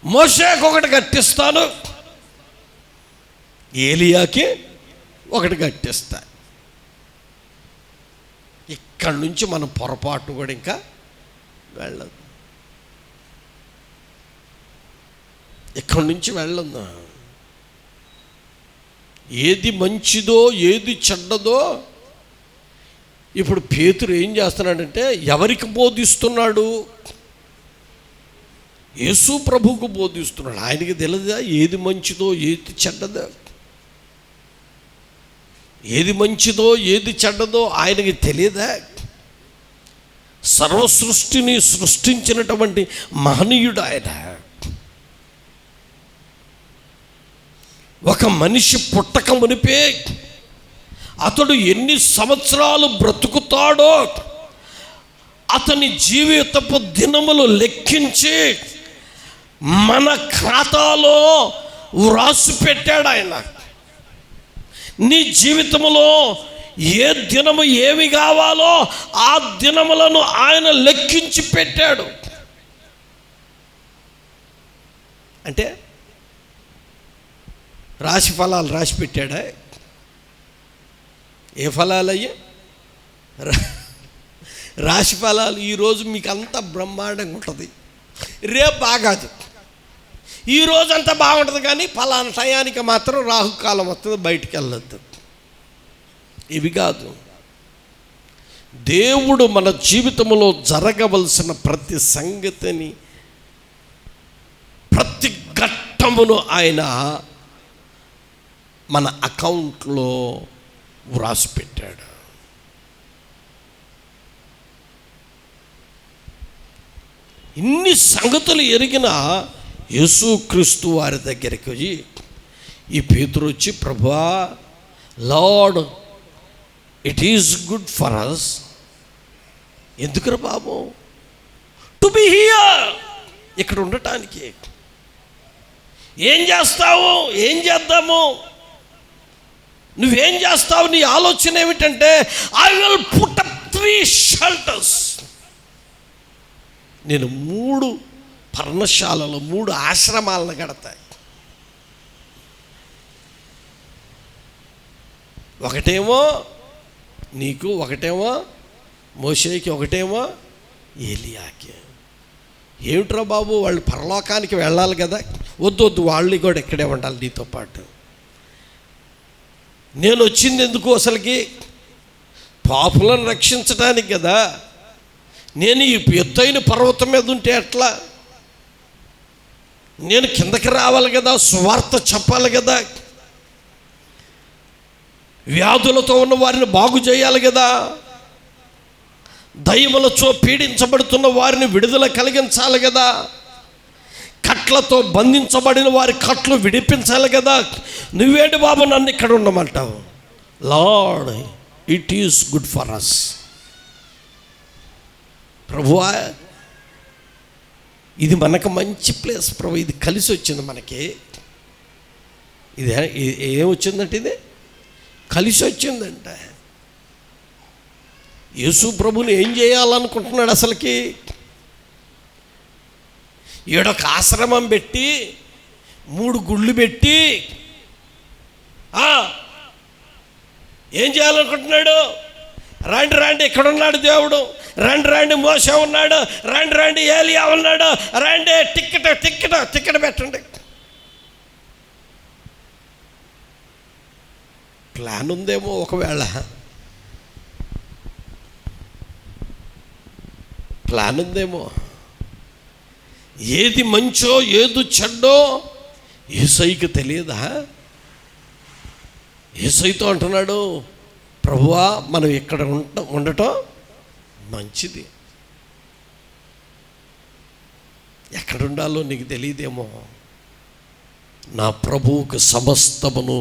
మోషేకి ఒకటి కట్టిస్తాను. ఏలియాకి ఒకటి కట్టిస్తా. ఇక్కడి నుంచి మనం పొరపాటు కూడా ఇంకా వెళ్ళదు. ఇక్కడి నుంచి వెళ్ళదు. ఏది మంచిదో ఏది చెడ్డదో ఇప్పుడు పేతురు ఏం చేస్తున్నాడంటే ఎవరికి బోధిస్తున్నాడు? యేసు ప్రభువుకు బోధిస్తున్నాడు. ఆయనకి తెలియదా ఏది మంచిదో ఏది చెడ్డదో? ఏది మంచిదో ఏది చెడ్డదో ఆయనకి తెలియదా? సర్వ సృష్టిని సృష్టించినటువంటి మహనీయుడు ఆయన. ఒక మనిషి పుట్టక మునిపే అతడు ఎన్ని సంవత్సరాలు బ్రతుకుతాడో అతని జీవితపు దినములు లెక్కించి మన ఖాతాలో వ్రాసి పెట్టాడు ఆయన. నీ జీవితంలో ఏ దినము ఏమి కావాలో ఆ దినములను ఆయన లెక్కించి పెట్టాడు. అంటే రాశి ఫలాలు రాసి పెట్టాడా? ఏ ఫలాలు అయ్యా? రాశి ఫలాలు ఈరోజు మీకు అంతా బ్రహ్మాండంగా ఉంటుంది, రేపు బాగాదు. ఈరోజు అంతా బాగుంటుంది కానీ ఫలానా టయానికి మాత్రం రాహుకాలం వస్తుంది, బయటికి వెళ్ళొద్దు. ఇవి కాదు. దేవుడు మన జీవితంలో జరగవలసిన ప్రతి సంగతిని, ప్రతి ఘట్టమును ఆయన మన అకౌంట్లో వ్రాసి పెట్టాడు. ఇన్ని సంగతులు ఎరిగిన యేసుక్రీస్తు వారి దగ్గరికి వచ్చి ఈ పేతురు వచ్చి, ప్రభువా, lord it is good for us. ఎందుకురా బాబు? టు బి హియర్, ఇక్కడ ఉండటానికి. ఏం చేస్తావు? ఏం చేద్దాము? నువ్వేం చేస్తావు? నీ ఆలోచన ఏమిటంటే I will put up 3 shelters. నేను 3 పర్ణశాలలు, 3 ఆశ్రమాలను కడతాయి. ఒకటేమో నీకు, ఒకటేమో మోషేకి, ఒకటేమో ఏలియాకి. ఏమిట్రా బాబు, వాళ్ళు పరలోకానికి వెళ్ళాలి కదా. వద్దు వద్దు, వాళ్ళు కూడా ఇక్కడే ఉండాలి నీతో పాటు. నేను వచ్చింది ఎందుకు అసలుకి? పాపులను రక్షించడానికి కదా. నేను ఈ ఎత్తైన పర్వతం మీద ఉంటే ఎట్లా? నేను కిందకి రావాలి కదా, సువార్త చెప్పాలి కదా, వ్యాధులతో ఉన్న వారిని బాగు చేయాలి కదా, దయ్యములతో పీడించబడుతున్న వారిని విడుదల కలిగించాలి కదా, కట్లతో బంధించబడిన వారి కట్లు విడిపించాలి కదా. నువ్వేంటి బాబు నన్ను ఇక్కడ ఉండమంటావు? Lord, it is good for us. ప్రభువా, ఇది మనకు మంచి ప్లేస్ ప్రభు, ఇది కలిసి వచ్చింది మనకి. ఇది ఏమొచ్చిందంటే ఇది కలిసి వచ్చిందంట. యేసు ప్రభుని ఏం చేయాలనుకుంటున్నాడు అసలుకి? ఈడొక ఆశ్రమం పెట్టి 3 గుళ్ళు పెట్టి ఏం చేయాలనుకుంటున్నాడు? రండి రండి, ఇక్కడున్నాడు దేవుడు, రండి రండి మోసే ఉన్నాడు, రండి రండి ఏలియా ఉన్నాడు, రండి టిక్కెట్ పెట్టండి. ప్లాన్ ఉందేమో ఒకవేళ, ప్లాన్ ఉందేమో. ఏది మంచో ఏది చెడ్డో యేసయ్యకి తెలియదా? యేసయ్యతో అంటున్నాడు, ప్రభువా మనం ఇక్కడ ఉండటం మంచిది. ఎక్కడుండాలో నీకు తెలియదేమో. నా ప్రభువుకు సమస్తమును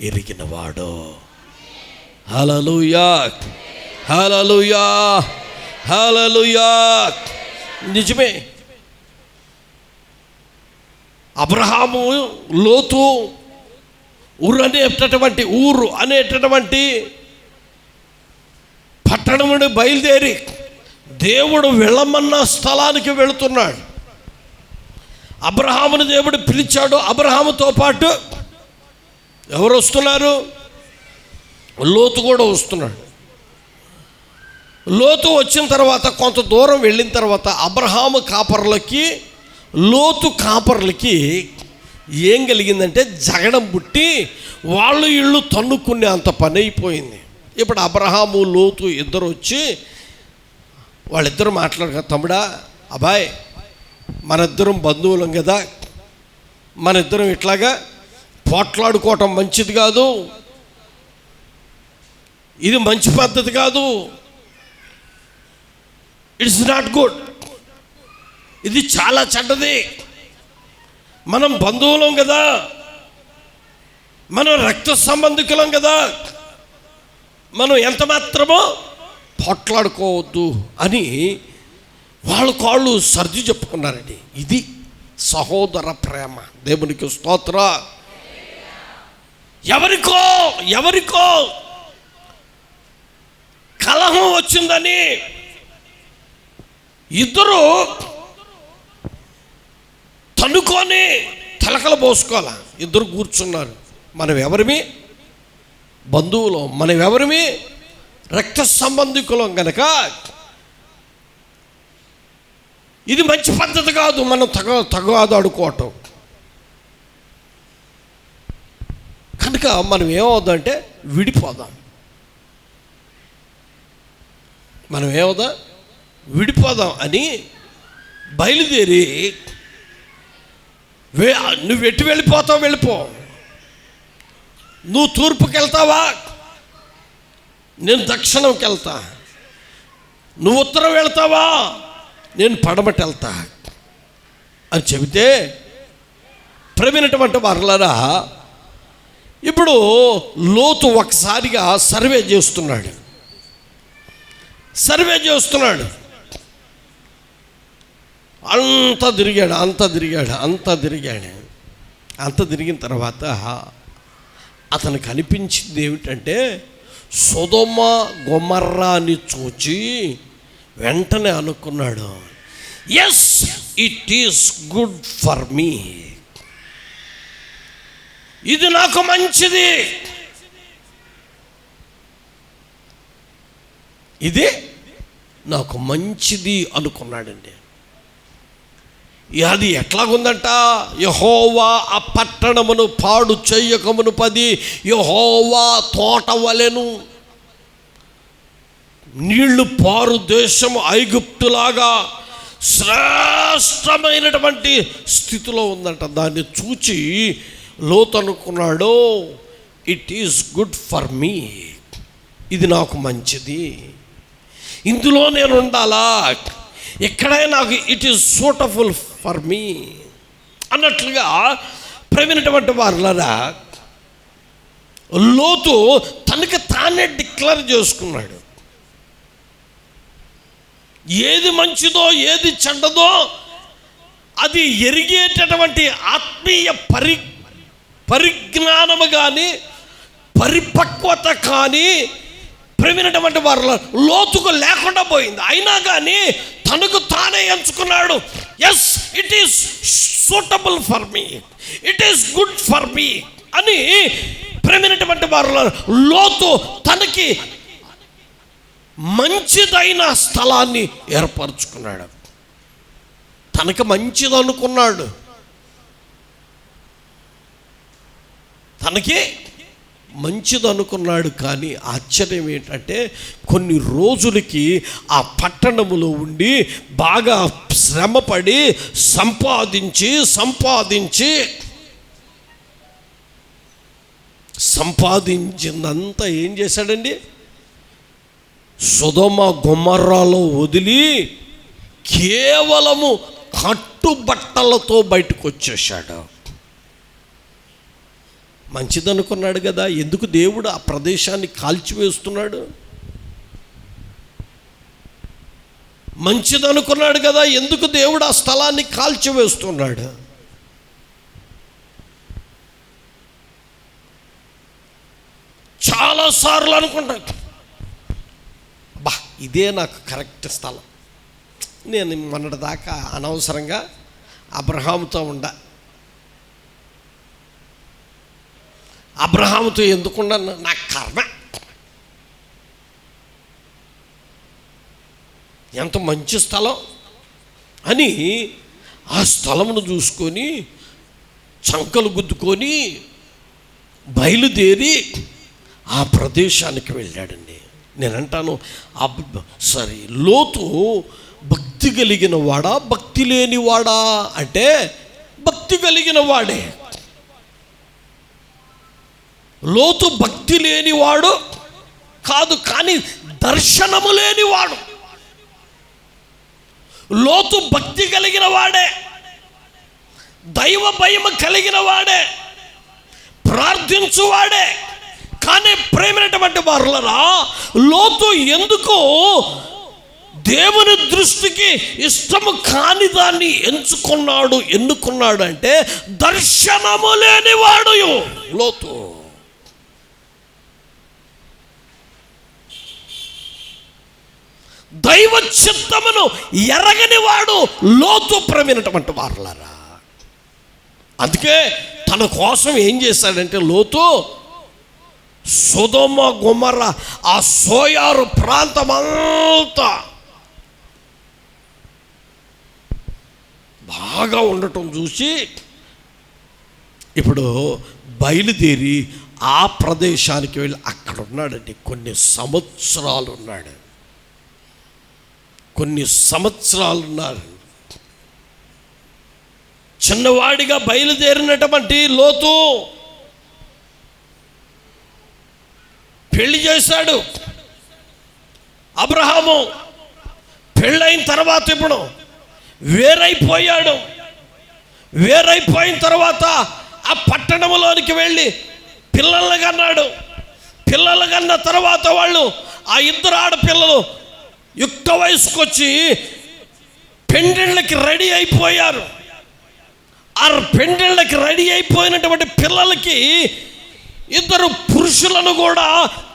ఎరిగినవాడు. హల్లెలూయా, హల్లెలూయా, హల్లెలూయా. నిజమే, అబ్రహాము లోతు ఊరు అనేటటువంటి పట్టణం నుండి బయలుదేరి దేవుడు వెళ్ళమన్న స్థలానికి వెళుతున్నాడు. అబ్రహాముని దేవుడు పిలిచాడు. అబ్రహాముతో పాటు ఎవరు వస్తున్నారు? లోతు కూడా వస్తున్నాడు. లోతు వచ్చిన తర్వాత కొంత దూరం వెళ్ళిన తర్వాత అబ్రహాము కాపర్లకి లోతు కాపర్లకి ఏం కలిగిందంటే జగడం పుట్టి వాళ్ళు ఇళ్ళు తన్నుకునే అంత పని అయిపోయింది. ఇప్పుడు అబ్రహాము లోతు ఇద్దరు వచ్చి వాళ్ళిద్దరు మాట్లాడక, తమ్ముడా అబ్బాయ్, మన ఇద్దరం బంధువులం కదా, మన ఇద్దరం ఇట్లాగా పోట్లాడుకోవటం మంచిది కాదు, ఇది మంచి పద్ధతి కాదు, ఇట్స్ నాట్ గుడ్, ఇది చాలా చెడ్డది. మనం బంధువులం కదా, మనం రక్త సంబంధికులం కదా, మనం ఎంత మాత్రమో పోట్లాడుకోవద్దు అని వాళ్ళు సర్ది చెప్పుకున్నారండి. ఇది సహోదర ప్రేమ. దేవునికి స్తోత్ర. ఎవరికో కలహం వచ్చిందని ఇద్దరు తన్నుకొని తలకలు పోసుకోవాలా. ఇద్దరు కూర్చున్నారు. మనం ఎవరిమి? బంధువులం. మనం ఎవరిమి? రక్త సంబంధికులం గనక ఇది మంచి పద్ధతి కాదు మనం తగాదు ఆడుకోవటం. కనుక మనం ఏమవుదామంటే విడిపోదాం. మనం ఏమవుదాం? విడిపోదాం అని బయలుదేరి, నువ్వు ఎటు వెళ్ళిపోతావు వెళ్ళిపో, నువ్వు తూర్పుకి వెళ్తావా, నేను దక్షిణంకి వెళ్తా, నువ్వు ఉత్తరం వెళ్తావా, నేను పడమటి వెళ్తా అని చెబితే, ప్రవీణటువంటి వారలారా, ఇప్పుడు లోతు ఒకసారిగా సర్వే చేస్తున్నాడు. అంత తిరిగిన తర్వాత అతనికి అనిపించింది ఏమిటంటే, సొదొమ గొమర్రాని చూచి వెంటనే అనుకున్నాడు, yes it is good for me, ఇది నాకు మంచిది, ఇదే నాకు మంచిది అనుకున్నాడండి. అది ఎట్లాగుందంట, యెహోవా ఆ పట్టణమును పాడు చెయ్యకమును 10 యెహోవా తోట వలెను, నీళ్లు పారు దేశము ఐగుప్తులాగా శ్రేష్టమైనటువంటి స్థితిలో ఉందంట. దాన్ని చూచి లోతు అనుకున్నాడు, it is good for me, ఇది నాకు మంచిది, ఇందులో నేను ఉండాలా, ఎక్కడైనా నాకు ఇట్ ఈస్ సూటబుల్ ఫర్ మీ అన్నట్లుగా ప్రేమైనటువంటి వారులారా లోతు తనకి తానే డిక్లేర్ చేసుకున్నాడు. ఏది మంచిదో ఏది చెడ్డదో అది ఎరిగేటటువంటి ఆత్మీయ పరిజ్ఞానము కానీ పరిపక్వత కానీ ప్రేమైనటువంటి వారు లోతుకు లేకుండా పోయింది. అయినా కానీ తనకు తానే ఎంచుకున్నాడు, yes it is suitable for me, it is good for me అని ప్రేమైనటువంటి వారు లోతు తనకి మంచిదైన స్థలాన్ని ఏర్పరచుకున్నాడు. తనకి మంచిది అనుకున్నాడు, తనకి మంచిది అనుకున్నాడు. కానీ ఆశ్చర్యం ఏంటంటే కొన్ని రోజులకి ఆ పట్టణములో ఉండి బాగా శ్రమపడి సంపాదించిందంతా ఏం చేశాడండి, సొదొమ గొమొర్రాలో వదిలి కేవలము కట్టుబట్టలతో బయటకు వచ్చేసాడు. మంచిదనుకున్నాడు కదా, ఎందుకు దేవుడు ఆ ప్రదేశాన్ని కాల్చివేస్తున్నాడు? మంచిదనుకున్నాడు కదా, ఎందుకు దేవుడు ఆ స్థలాన్ని కాల్చివేస్తున్నాడు? చాలాసార్లు అనుకుంటాడు, బా ఇదే నాకు కరెక్ట్ స్థలం, నేను మొన్నటిదాకా అనవసరంగా అబ్రహాముతో అబ్రహాముతో ఎందుకున్నాను, నా కర్మ, ఎంత మంచి స్థలం అని ఆ స్థలమును చూసుకొని చంకలు గుద్దుకొని బయలుదేరి ఆ ప్రదేశానికి వెళ్ళాడండి. నేనంటాను సరే, లోతు భక్తి కలిగిన వాడా భక్తి లేనివాడా అంటే భక్తి కలిగిన వాడే. లోతు భక్తి లేనివాడు కాదు, కానీ దర్శనము లేనివాడు. లోతు భక్తి కలిగిన వాడే, దైవ భయం కలిగిన వాడే, ప్రార్థించువాడే. కానీ ప్రేమైనటువంటి వారులరా లోతు ఎందుకు దేవుని దృష్టికి ఇష్టము కాని దాన్ని ఎన్నుకున్నాడు అంటే దర్శనము లేనివాడు లోతు. దైవ చిత్తమును ఎరగని వాడు లోతు ప్రేమైనటువంటి వారులారా. అందుకే తన కోసం ఏం చేశాడంటే లోతు సొదొమ గొమొర్రా ఆ సోయారు ప్రాంతమంతా బాగా ఉండటం చూసి ఇప్పుడు బయలుదేరి ఆ ప్రదేశానికి వెళ్ళి అక్కడ ఉన్నాడండి. కొన్ని సంవత్సరాలు ఉన్నాడు. చిన్నవాడిగా బయలుదేరినటువంటి లోతు పెళ్లి చేశాడు. అబ్రహాము పెళ్ళైన తర్వాత ఇప్పుడు వేరైపోయాడు. వేరైపోయిన తర్వాత ఆ పట్టణంలోనికి వెళ్ళి పిల్లల్ని కన్నాడు. పిల్లలు కన్న తర్వాత వాళ్ళు ఆ ఇద్దరు ఆడపిల్లలు యుక్త వయసుకు వచ్చి పెండిళ్ళకి రెడీ అయిపోయారు. ఆ పెండిళ్ళకి రెడీ అయిపోయినటువంటి పిల్లలకి ఇద్దరు పురుషులను కూడా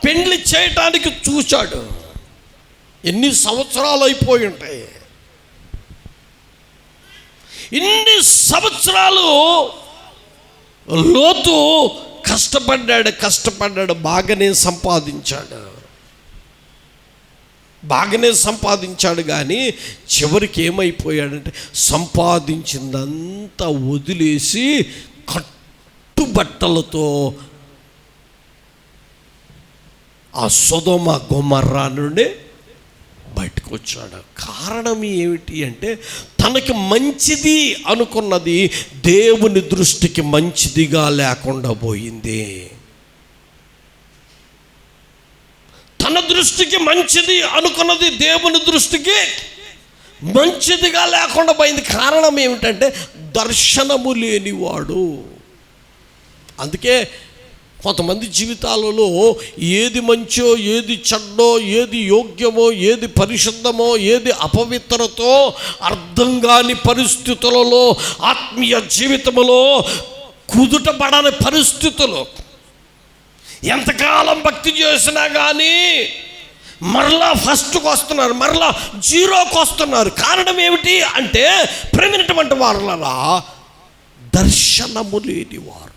పెండ్లి చేయటానికి చూశాడు. ఎన్ని సంవత్సరాలు అయిపోయి ఉంటాయి. ఇన్ని సంవత్సరాలు లోతు కష్టపడ్డాడు, బాగానే సంపాదించాడు. బాగానే సంపాదించాడు, కానీ చివరికి ఏమైపోయాడంటే సంపాదించిందంతా వదిలేసి కట్టుబట్టలతో ఆ సొదొమ గొమొర్రా నుండి బయటకు వచ్చాడు. కారణం ఏమిటి అంటే తనకి మంచిది అనుకున్నది దేవుని దృష్టికి మంచిదిగా లేకుండా పోయింది. తన దృష్టికి మంచిది అనుకున్నది దేవుని దృష్టికి మంచిదిగా లేకుండా పోయింది. కారణం ఏమిటంటే దర్శనము లేనివాడు. అందుకే కొంతమంది జీవితాలలో ఏది మంచో, ఏది చెడ్డో, ఏది యోగ్యమో, ఏది పరిశుద్ధమో, ఏది అపవిత్రతో అర్థం కాని పరిస్థితులలో, ఆత్మీయ జీవితంలో కుదుటపడని పరిస్థితులు, ఎంతకాలం భక్తి చేసినా కానీ మరలా ఫస్ట్కి వస్తున్నారు, మరలా జీరోకి వస్తున్నారు. కారణం ఏమిటి అంటే ప్రేమినటువంటి వాళ్ళరా దర్శనము లేనివారు.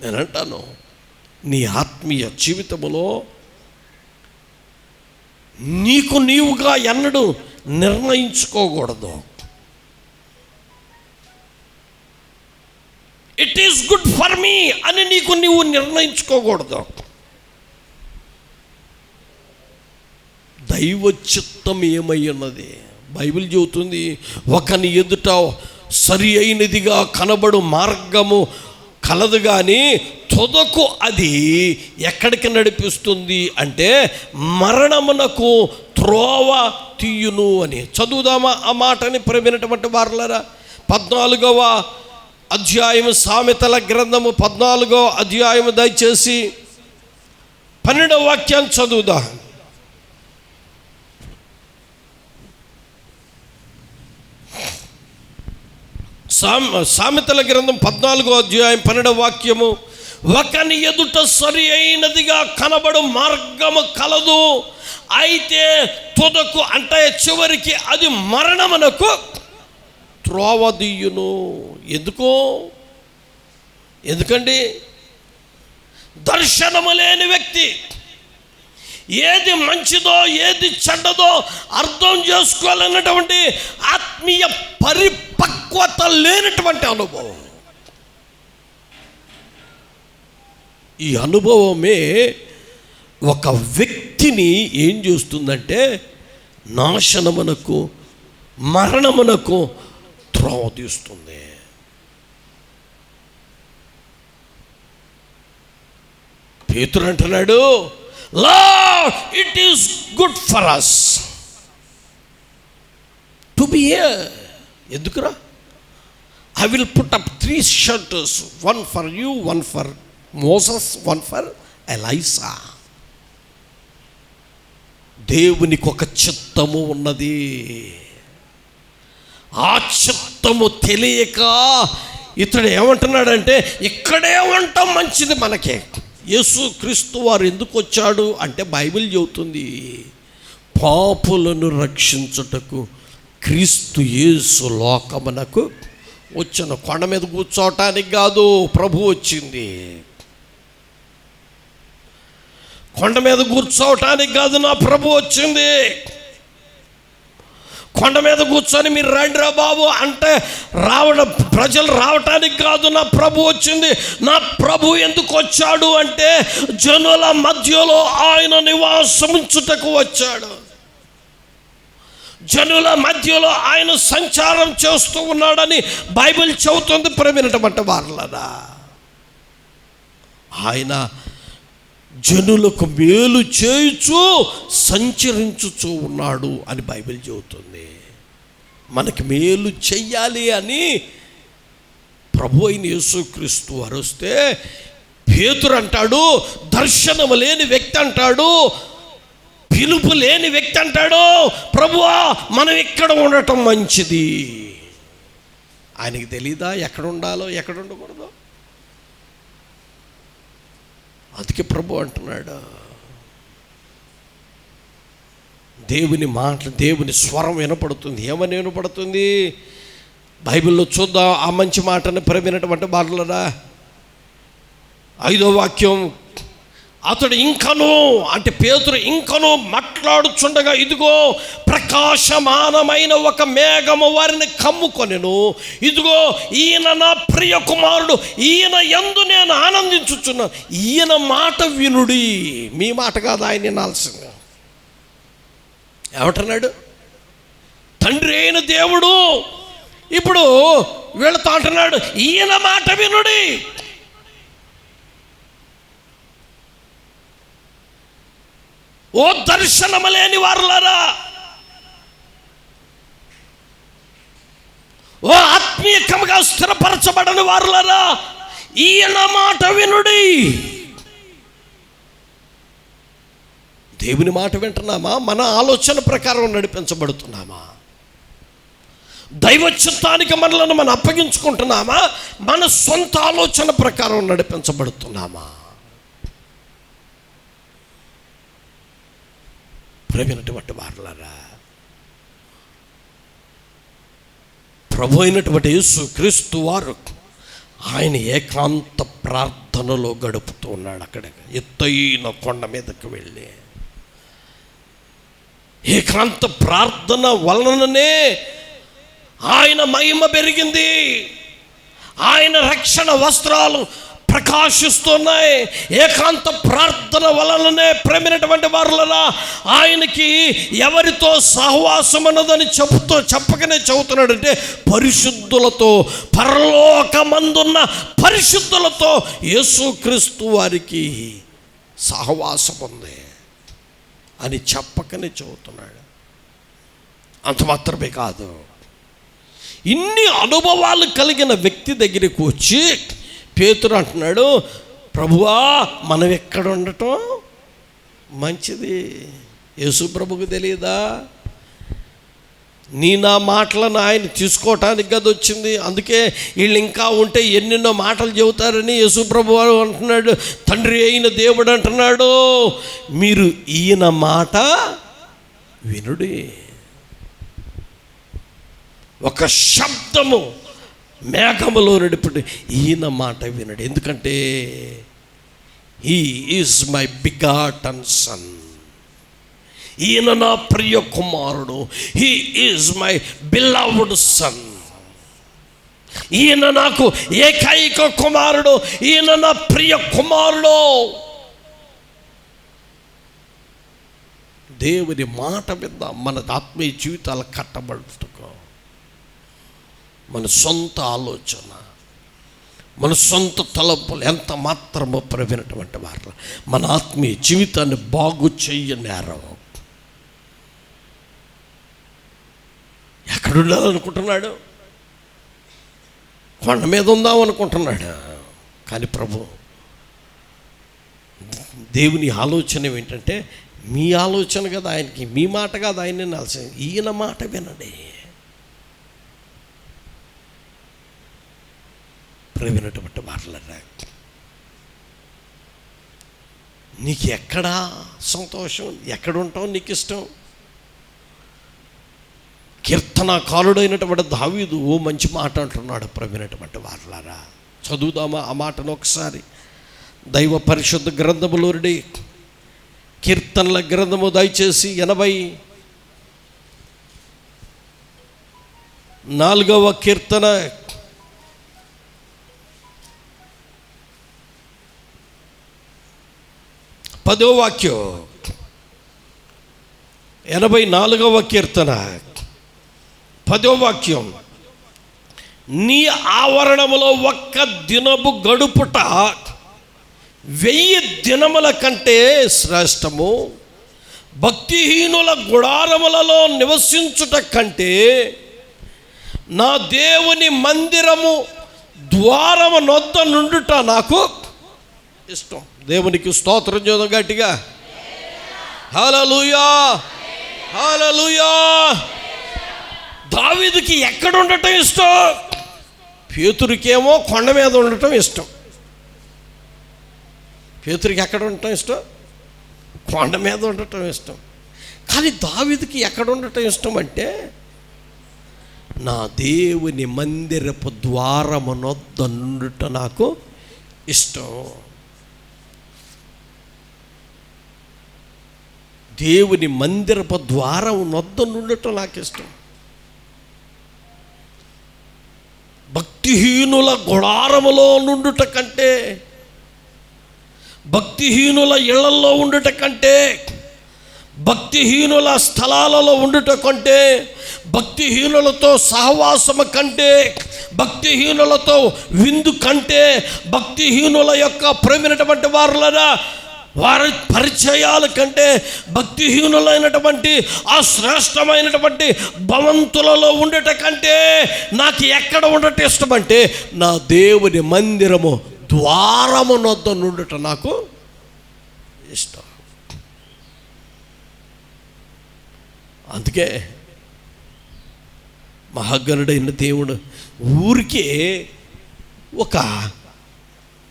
నేనంటాను, నీ ఆత్మీయ జీవితంలో నీకు నీవుగా ఎన్నడూ నిర్ణయించుకోకూడదు. It is good for me అని నీకు నీవు నిర్ణయించుకోకూడదు. దైవ చిత్తం ఏమై ఉన్నది? బైబిల్ చెబుతుంది, ఒకని ఎదుట సరి అయినదిగా కనబడు మార్గము కలదు, కానీ తుదకు అది ఎక్కడికి నడిపిస్తుంది అంటే మరణమునకు త్రోవ తీయును అని. చదువుదామా ఆ మాటని ప్రేమినటువంటి వారలారా? 14వ అధ్యాయము సామెతల గ్రంథము 14వ అధ్యాయము దయచేసి 12వ వాక్యాన్ని చదువుదా. సామెతల గ్రంథం 14వ అధ్యాయం 12వ వాక్యము, ఒకని ఎదుట సరి అయినదిగా కనబడు మార్గము కలదు, అయితే తుదకు అంటే చివరికి అది మరణమునకు త్రోవదీయును. ఎందుకండి దర్శనము లేని వ్యక్తి ఏది మంచిదో ఏది చెడ్డదో అర్థం చేసుకోవాలన్నటువంటి ఆత్మీయ పరిపక్వత లేనటువంటి అనుభవం. ఈ అనుభవమే ఒక వ్యక్తిని ఏం చేస్తుందంటే నాశనమునకు, మరణమునకు త్రోవ తీస్తుంది. పేతురు అంటున్నాడు, Lord, it is good for us to be here. ఎందుకురా? I will put up 3 shelters, one for you, one for Moses, one for Elijah. దేవునికి ఒక చిత్తము ఉన్నది. ఆ చిత్తము తెలియక ఇతడు ఏమంటున్నాడంటే ఇక్కడే ఉండటం మంచిది మనకే. యేసు క్రీస్తు వారు ఎందుకు వచ్చాడు అంటే బైబిల్ చెబుతుంది, పాపులను రక్షించుటకు క్రీస్తు యేసు లోకమునకు వచ్చిన. కొండ మీద కూర్చోవటానికి కాదు ప్రభు వచ్చింది. కొండ మీద కూర్చోవటానికి కాదు నా ప్రభు వచ్చింది. కొండ మీద కూర్చొని మీరు రండిరా బాబు అంటే ప్రజలు రావటానికి కాదు నా ప్రభు వచ్చింది. నా ప్రభు ఎందుకు వచ్చాడు అంటే జనుల మధ్యలో ఆయన నివాసముంచుటకు వచ్చాడు. జనుల మధ్యలో ఆయన సంచారం చేస్తూ ఉన్నాడని బైబిల్ చెబుతుంది. ప్రేమినటువంటి వారలారా, ఆయన జనులకు మేలు చేయుచు సంచరించుచూ ఉన్నాడు అని బైబిల్ చెబుతుంది. మనకి మేలు చెయ్యాలి అని ప్రభు అయిన యేసుక్రీస్తు వారు వస్తే పేతురు అంటాడు, దర్శనము లేని వ్యక్తి అంటాడు, పిలుపు లేని వ్యక్తి అంటాడు, ప్రభువా మనం ఇక్కడ ఉండటం మంచిది. ఆయనకి తెలీదా ఎక్కడ ఉండాలో ఎక్కడ ఉండకూడదో? అందుకే ప్రభు అంటున్నాడు, దేవుని మాట, దేవుని స్వరం వినపడుతుంది. ఏమని వినపడుతుంది? బైబిల్లో చూద్దాం ఆ మంచి మాటను ప్రేమినటువంటి మాటలరా. 5వ వాక్యం అతడు ఇంకను అంటే పేతురు ఇంకను మాట్లాడుచుండగా ఇదిగో ప్రకాశమానమైన ఒక మేఘము వారిని కమ్ముకొనెను. ఇదిగో ఈయన నా ప్రియ కుమారుడు, ఈయన యందు నేను ఆనందించుచున్నాను, ఈయన మాట వినుడి. మీ మాట కాదు, ఆయన వినాల్సింది. ఏమంటున్నాడు? తండ్రి అయిన దేవుడు ఇప్పుడు వీళ్ళతో అంటున్నాడు, ఈయన మాట వినుడి. ఓ దర్శనము లేని వారులారా, ఓ ఆత్మీయంగా స్థిరపరచబడని వారులారా, ఈయన మాట వినుడి. దేవుని మాట వింటున్నామా? మన ఆలోచన ప్రకారం నడిపించబడుతున్నామా? దైవ చిత్తానికి మనలను మనం అప్పగించుకుంటున్నామా? మన సొంత ఆలోచన ప్రకారం నడిపించబడుతున్నామా? ప్రేమైనటువంటి వారులారా, ప్రభు అయినటువంటి యేసు క్రీస్తు వారు ఆయన ఏకాంత ప్రార్థనలో గడుపుతూ ఉన్నాడు. అక్కడ ఎత్తైన కొండ మీదకి వెళ్ళి ఏకాంత ప్రార్థన వలననే ఆయన మహిమ పెరిగింది. ఆయన రక్షణ వస్త్రాలు ప్రకాశిస్తున్నాయి. ఏకాంత ప్రార్థన వలననే ప్రేమైనటువంటి వారులరా ఆయనకి ఎవరితో సహవాసం అన్నదని చెప్పకనే చెబుతున్నాడంటే పరిశుద్ధులతో, పరలోకమందున్న పరిశుద్ధులతో యేసుక్రీస్తు వారికి సహవాసం ఉంది అని చెప్పకనే చెబుతున్నాడు. అంత మాత్రమే కాదు, ఇన్ని అనుభవాలు కలిగిన వ్యక్తి దగ్గరికి వచ్చి పేతురు అంటున్నాడు, ప్రభువా మనం ఎక్కడ ఉండటం మంచిది? యేసు ప్రభుకు తెలియదా? నా మాటలను ఆయన తీసుకోవటానికి కదా వచ్చింది. అందుకే వీళ్ళు ఇంకా ఉంటే ఎన్నెన్నో మాటలు చెబుతారని యేసు ప్రభు అంటున్నాడు. తండ్రి అయిన దేవుడు అంటున్నాడు, మీరు ఈయన మాట వినుడి. ఒక శబ్దము మేఘములో నడిపి ఈయన మాట వినడు. ఎందుకంటే he is my begotten son, ఈయన నా ప్రియ కుమారుడు. He is my beloved son, ఈయన నాకు ఏకైక కుమారుడు, ఈయన నా ప్రియ కుమారుడు. దేవుని మాట మీద మన ఆత్మీయ జీవితాలు కట్టబడుటకు మన సొంత ఆలోచన, మన సొంత తలంపులు ఎంత మాత్రమో ప్రవినటువంటి వారు మన ఆత్మీయ జీవితాన్ని బాగు చెయ్యనేరం. ఎక్కడ ఉండాలనుకుంటున్నాడు? కొండ మీద ఉందాం అనుకుంటున్నాడు. కానీ ప్రభు దేవుని ఆలోచన ఏంటంటే మీ ఆలోచన కదా ఆయనకి, మీ మాట కాదు ఆయన వినాల్సింది, ఈయన మాట వినండి. ప్రేమైనటువంటి మాటలరా, నీకు ఎక్కడా సంతోషం, ఎక్కడుంటావు నీకు ఇష్టం? కీర్తనకారుడైనటువంటి దావీదు ఓ మంచి మాట అంటున్నాడు. ప్రేమైనటువంటి వారలారా, చదువుదామా ఆ మాటను ఒకసారి? దైవ పరిశుద్ధ గ్రంథములోని కీర్తనల గ్రంథము దయచేసి 84వ కీర్తన 10వ వాక్యం. 84వ కీర్తన 10వ వాక్యం. నీ ఆవరణములో ఒక్క దినము గడుపుట 1000 దినముల కంటే శ్రేష్టము. భక్తిహీనుల గుడారములలో నివసించుట కంటే నా దేవుని మందిరము ద్వారము నొద్ద నుండుట నాకు ఇష్టం. దేవునికి స్తోత్రం చేద్దాం గట్టిగా. హల్లెలూయా, హల్లెలూయా. దావీదుకి ఎక్కడ ఉండటం ఇష్టం? పేతురికేమో కొండ మీద ఉండటం ఇష్టం. పేతురికి ఎక్కడ ఉండటం ఇష్టం? కొండ మీద ఉండటం ఇష్టం. కానీ దావీదుకి ఎక్కడ ఉండటం ఇష్టం అంటే నా దేవుని మందిరపు ద్వారమునొద్ద నుండుట నాకు ఇష్టం. దేవుని మందిరపు ద్వారం నొద్ద నుండటం నాకు ఇష్టం. భక్తిహీనుల గుడారములో నుండుట కంటే, భక్తిహీనుల ఇళ్లలో ఉండుట కంటే, భక్తిహీనుల స్థలాలలో ఉండుట కంటే, భక్తిహీనులతో సహవాసము కంటే, భక్తిహీనులతో విందు కంటే, భక్తిహీనుల యొక్క ప్రేమైనటువంటి వారులరా వారి పరిచయాల కంటే, భక్తిహీనులైనటువంటి ఆ శ్రేష్టమైనటువంటి భవంతులలో ఉండట కంటే నాకు ఎక్కడ ఉండటం ఇష్టం అంటే నా దేవుని మందిరము ద్వారము నొద్ద నుండుట నాకు ఇష్టం. అందుకే మహాగణుడైన దేవుడు ఊరికే ఒక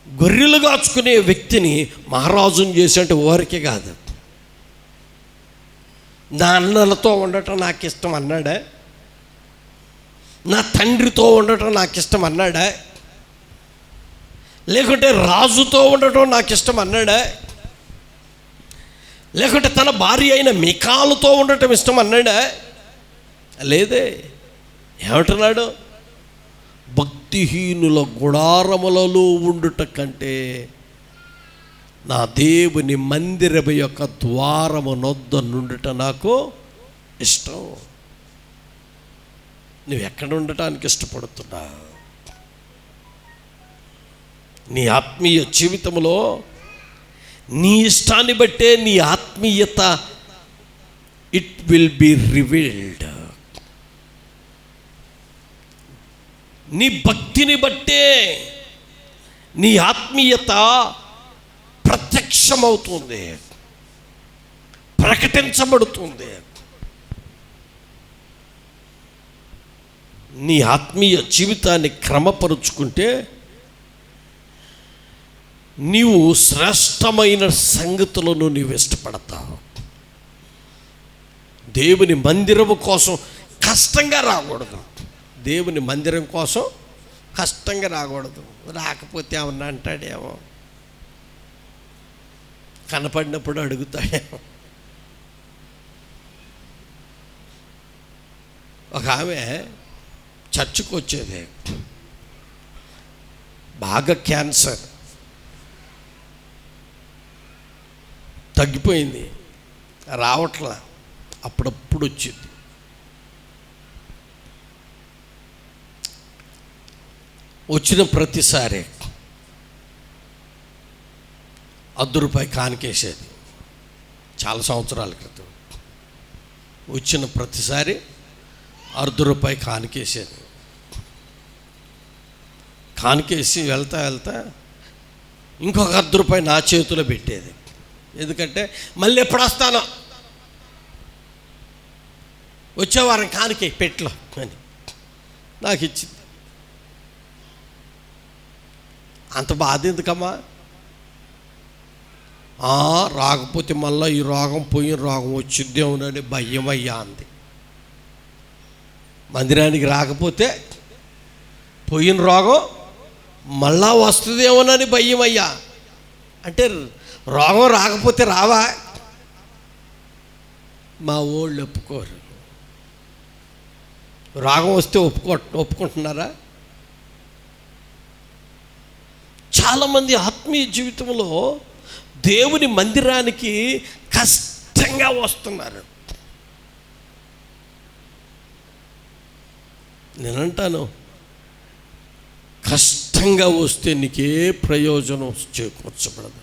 గొర్రెలు కాచుకునే వ్యక్తిని మహారాజుని చేసేంటే ఊరికే కాదు. నా అన్నలతో ఉండటం నాకు ఇష్టం అన్నాడా, నా తండ్రితో ఉండటం నాకు ఇష్టం అన్నాడా, లేకుంటే రాజుతో ఉండటం నాకు ఇష్టం అన్నాడా, లేకుంటే తన భార్య అయిన మికాలుతో ఉండటం ఇష్టం అన్నాడా? లేదే. ఏమంటున్నాడు? భక్తిహీనుల గుడారములలో ఉండుట కంటే నా దేవుని మందిరము యొక్క ద్వారము నొద్ద నుండుట నాకు ఇష్టం. నువ్వు ఎక్కడ ఉండటానికి ఇష్టపడుతున్నా? నీ ఆత్మీయ జీవితంలో నీ ఇష్టాన్ని బట్టే నీ ఆత్మీయత ఇట్ విల్ బి రివీల్డ్. నీ భక్తిని బట్టే నీ ఆత్మీయత ప్రత్యక్షమవుతుంది, ప్రకటించబడుతుంది. నీ ఆత్మీయ జీవితాన్ని క్రమపరుచుకుంటే నీవు శ్రేష్టమైన సంగతులను నీవు ఇష్టపడతావు. దేవుని మందిరము కోసం కష్టంగా రాకూడదు. దేవుని మందిరం కోసం కష్టంగా రాకూడదు. రాకపోతే ఏమన్నా అంటాడేమో, కనపడినప్పుడు అడుగుతాడేమో. ఒక ఆమె చర్చికి వచ్చేది, బాగా క్యాన్సర్ తగ్గిపోయింది, రావట్లా, అప్పుడప్పుడు వచ్చింది. వచ్చిన ప్రతిసారి ₹10 కానికేసేది. చాలా సంవత్సరాల క్రితం వచ్చిన ప్రతిసారి ₹10 కానికేసేది. కానికేసి వెళ్తా వెళ్తా ఇంకొక ₹10 నా చేతిలో పెట్టేది. ఎందుకంటే మళ్ళీ ఎప్పుడు వస్తానో, వచ్చే వారం కానికే పెట్లో అని నాకు ఇచ్చింది. అంత బాధ ఎందుకమ్మా? రాకపోతే మళ్ళీ ఈ రోగం పోయిన రోగం వచ్చిద్దేమోనని భయం అయ్యా అంది. మందిరానికి రాకపోతే పోయిన రోగం మళ్ళా వస్తుందేమోనని భయం అయ్యా అంటే రోగం రాకపోతే రావా? మా వాళ్ళు ఒప్పుకోరు. రోగం వస్తే ఒప్పుకుంటున్నారా? చాలామంది ఆత్మీయ జీవితంలో దేవుని మందిరానికి కష్టంగా వస్తున్నారు. నేనంటాను, కష్టంగా వస్తే నీకే ప్రయోజనం చేకూర్చబడదు.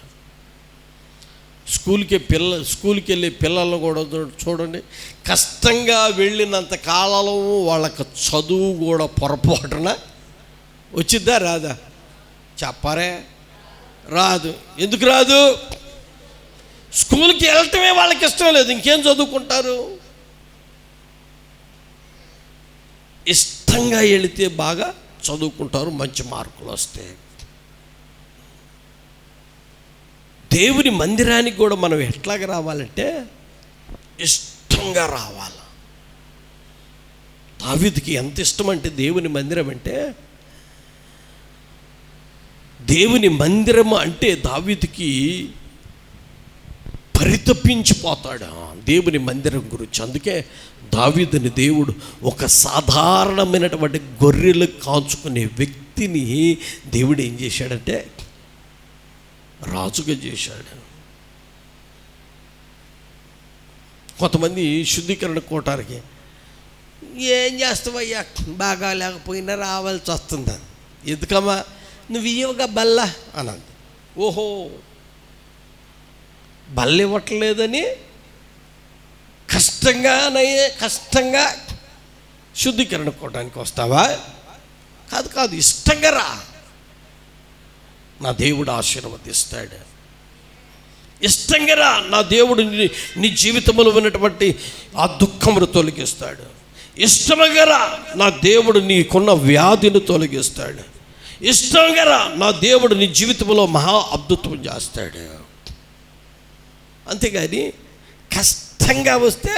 స్కూల్కి వెళ్ళే పిల్లలను కూడా చూడండి, కష్టంగా వెళ్ళినంత కాలంలో వాళ్ళకి చదువు కూడా పొరపాటున వచ్చిద్దా రాదా? చెప్పరే, రాదు. ఎందుకు రాదు? స్కూల్కి వెళ్ళటమే వాళ్ళకి ఇష్టం లేదు, ఇంకేం చదువుకుంటారు? ఇష్టంగా వెళితే బాగా చదువుకుంటారు, మంచి మార్కులు వస్తాయి. దేవుని మందిరానికి కూడా మనం ఎట్లాగా రావాలంటే ఇష్టంగా రావాలి. దావీదుకి ఎంత ఇష్టం అంటే దేవుని మందిరం అంటే, దేవుని మందిరం అంటే దావీదుకి పరితపించిపోతాడు దేవుని మందిరం గురించి. అందుకే దావీదుని దేవుడు ఒక సాధారణమైనటువంటి గొర్రెలు కాల్చుకునే వ్యక్తిని దేవుడు ఏం చేశాడంటే రాజుగా చేశాడు. కొంతమంది శుద్ధీకరణ కోటానికి ఏం చేస్తావయ్యా, బాగా లేకపోయినా రావాల్సి వస్తుందని. ఎందుకమ్మా, నువ్వు ఇవ్వగా బల్ల అన్నది. ఓహో, బల్ల ఇవ్వట్లేదని కష్టంగా శుద్ధీకరణ కోటానికి వస్తావా? కాదు, ఇష్టంగా రా, నా దేవుడు ఆశీర్వదిస్తాడు. ఇష్టంగా రా, నా దేవుడు నీ జీవితంలో ఉన్నటువంటి ఆ దుఃఖమును తొలగిస్తాడు. ఇష్టంగా రా, నా దేవుడు నీకున్న వ్యాధిని తొలగిస్తాడు. ఇష్టంగా రా, నా దేవుడు నీ జీవితంలో మహా అద్భుతం చేస్తాడు. అంతేగాని కష్టంగా వస్తే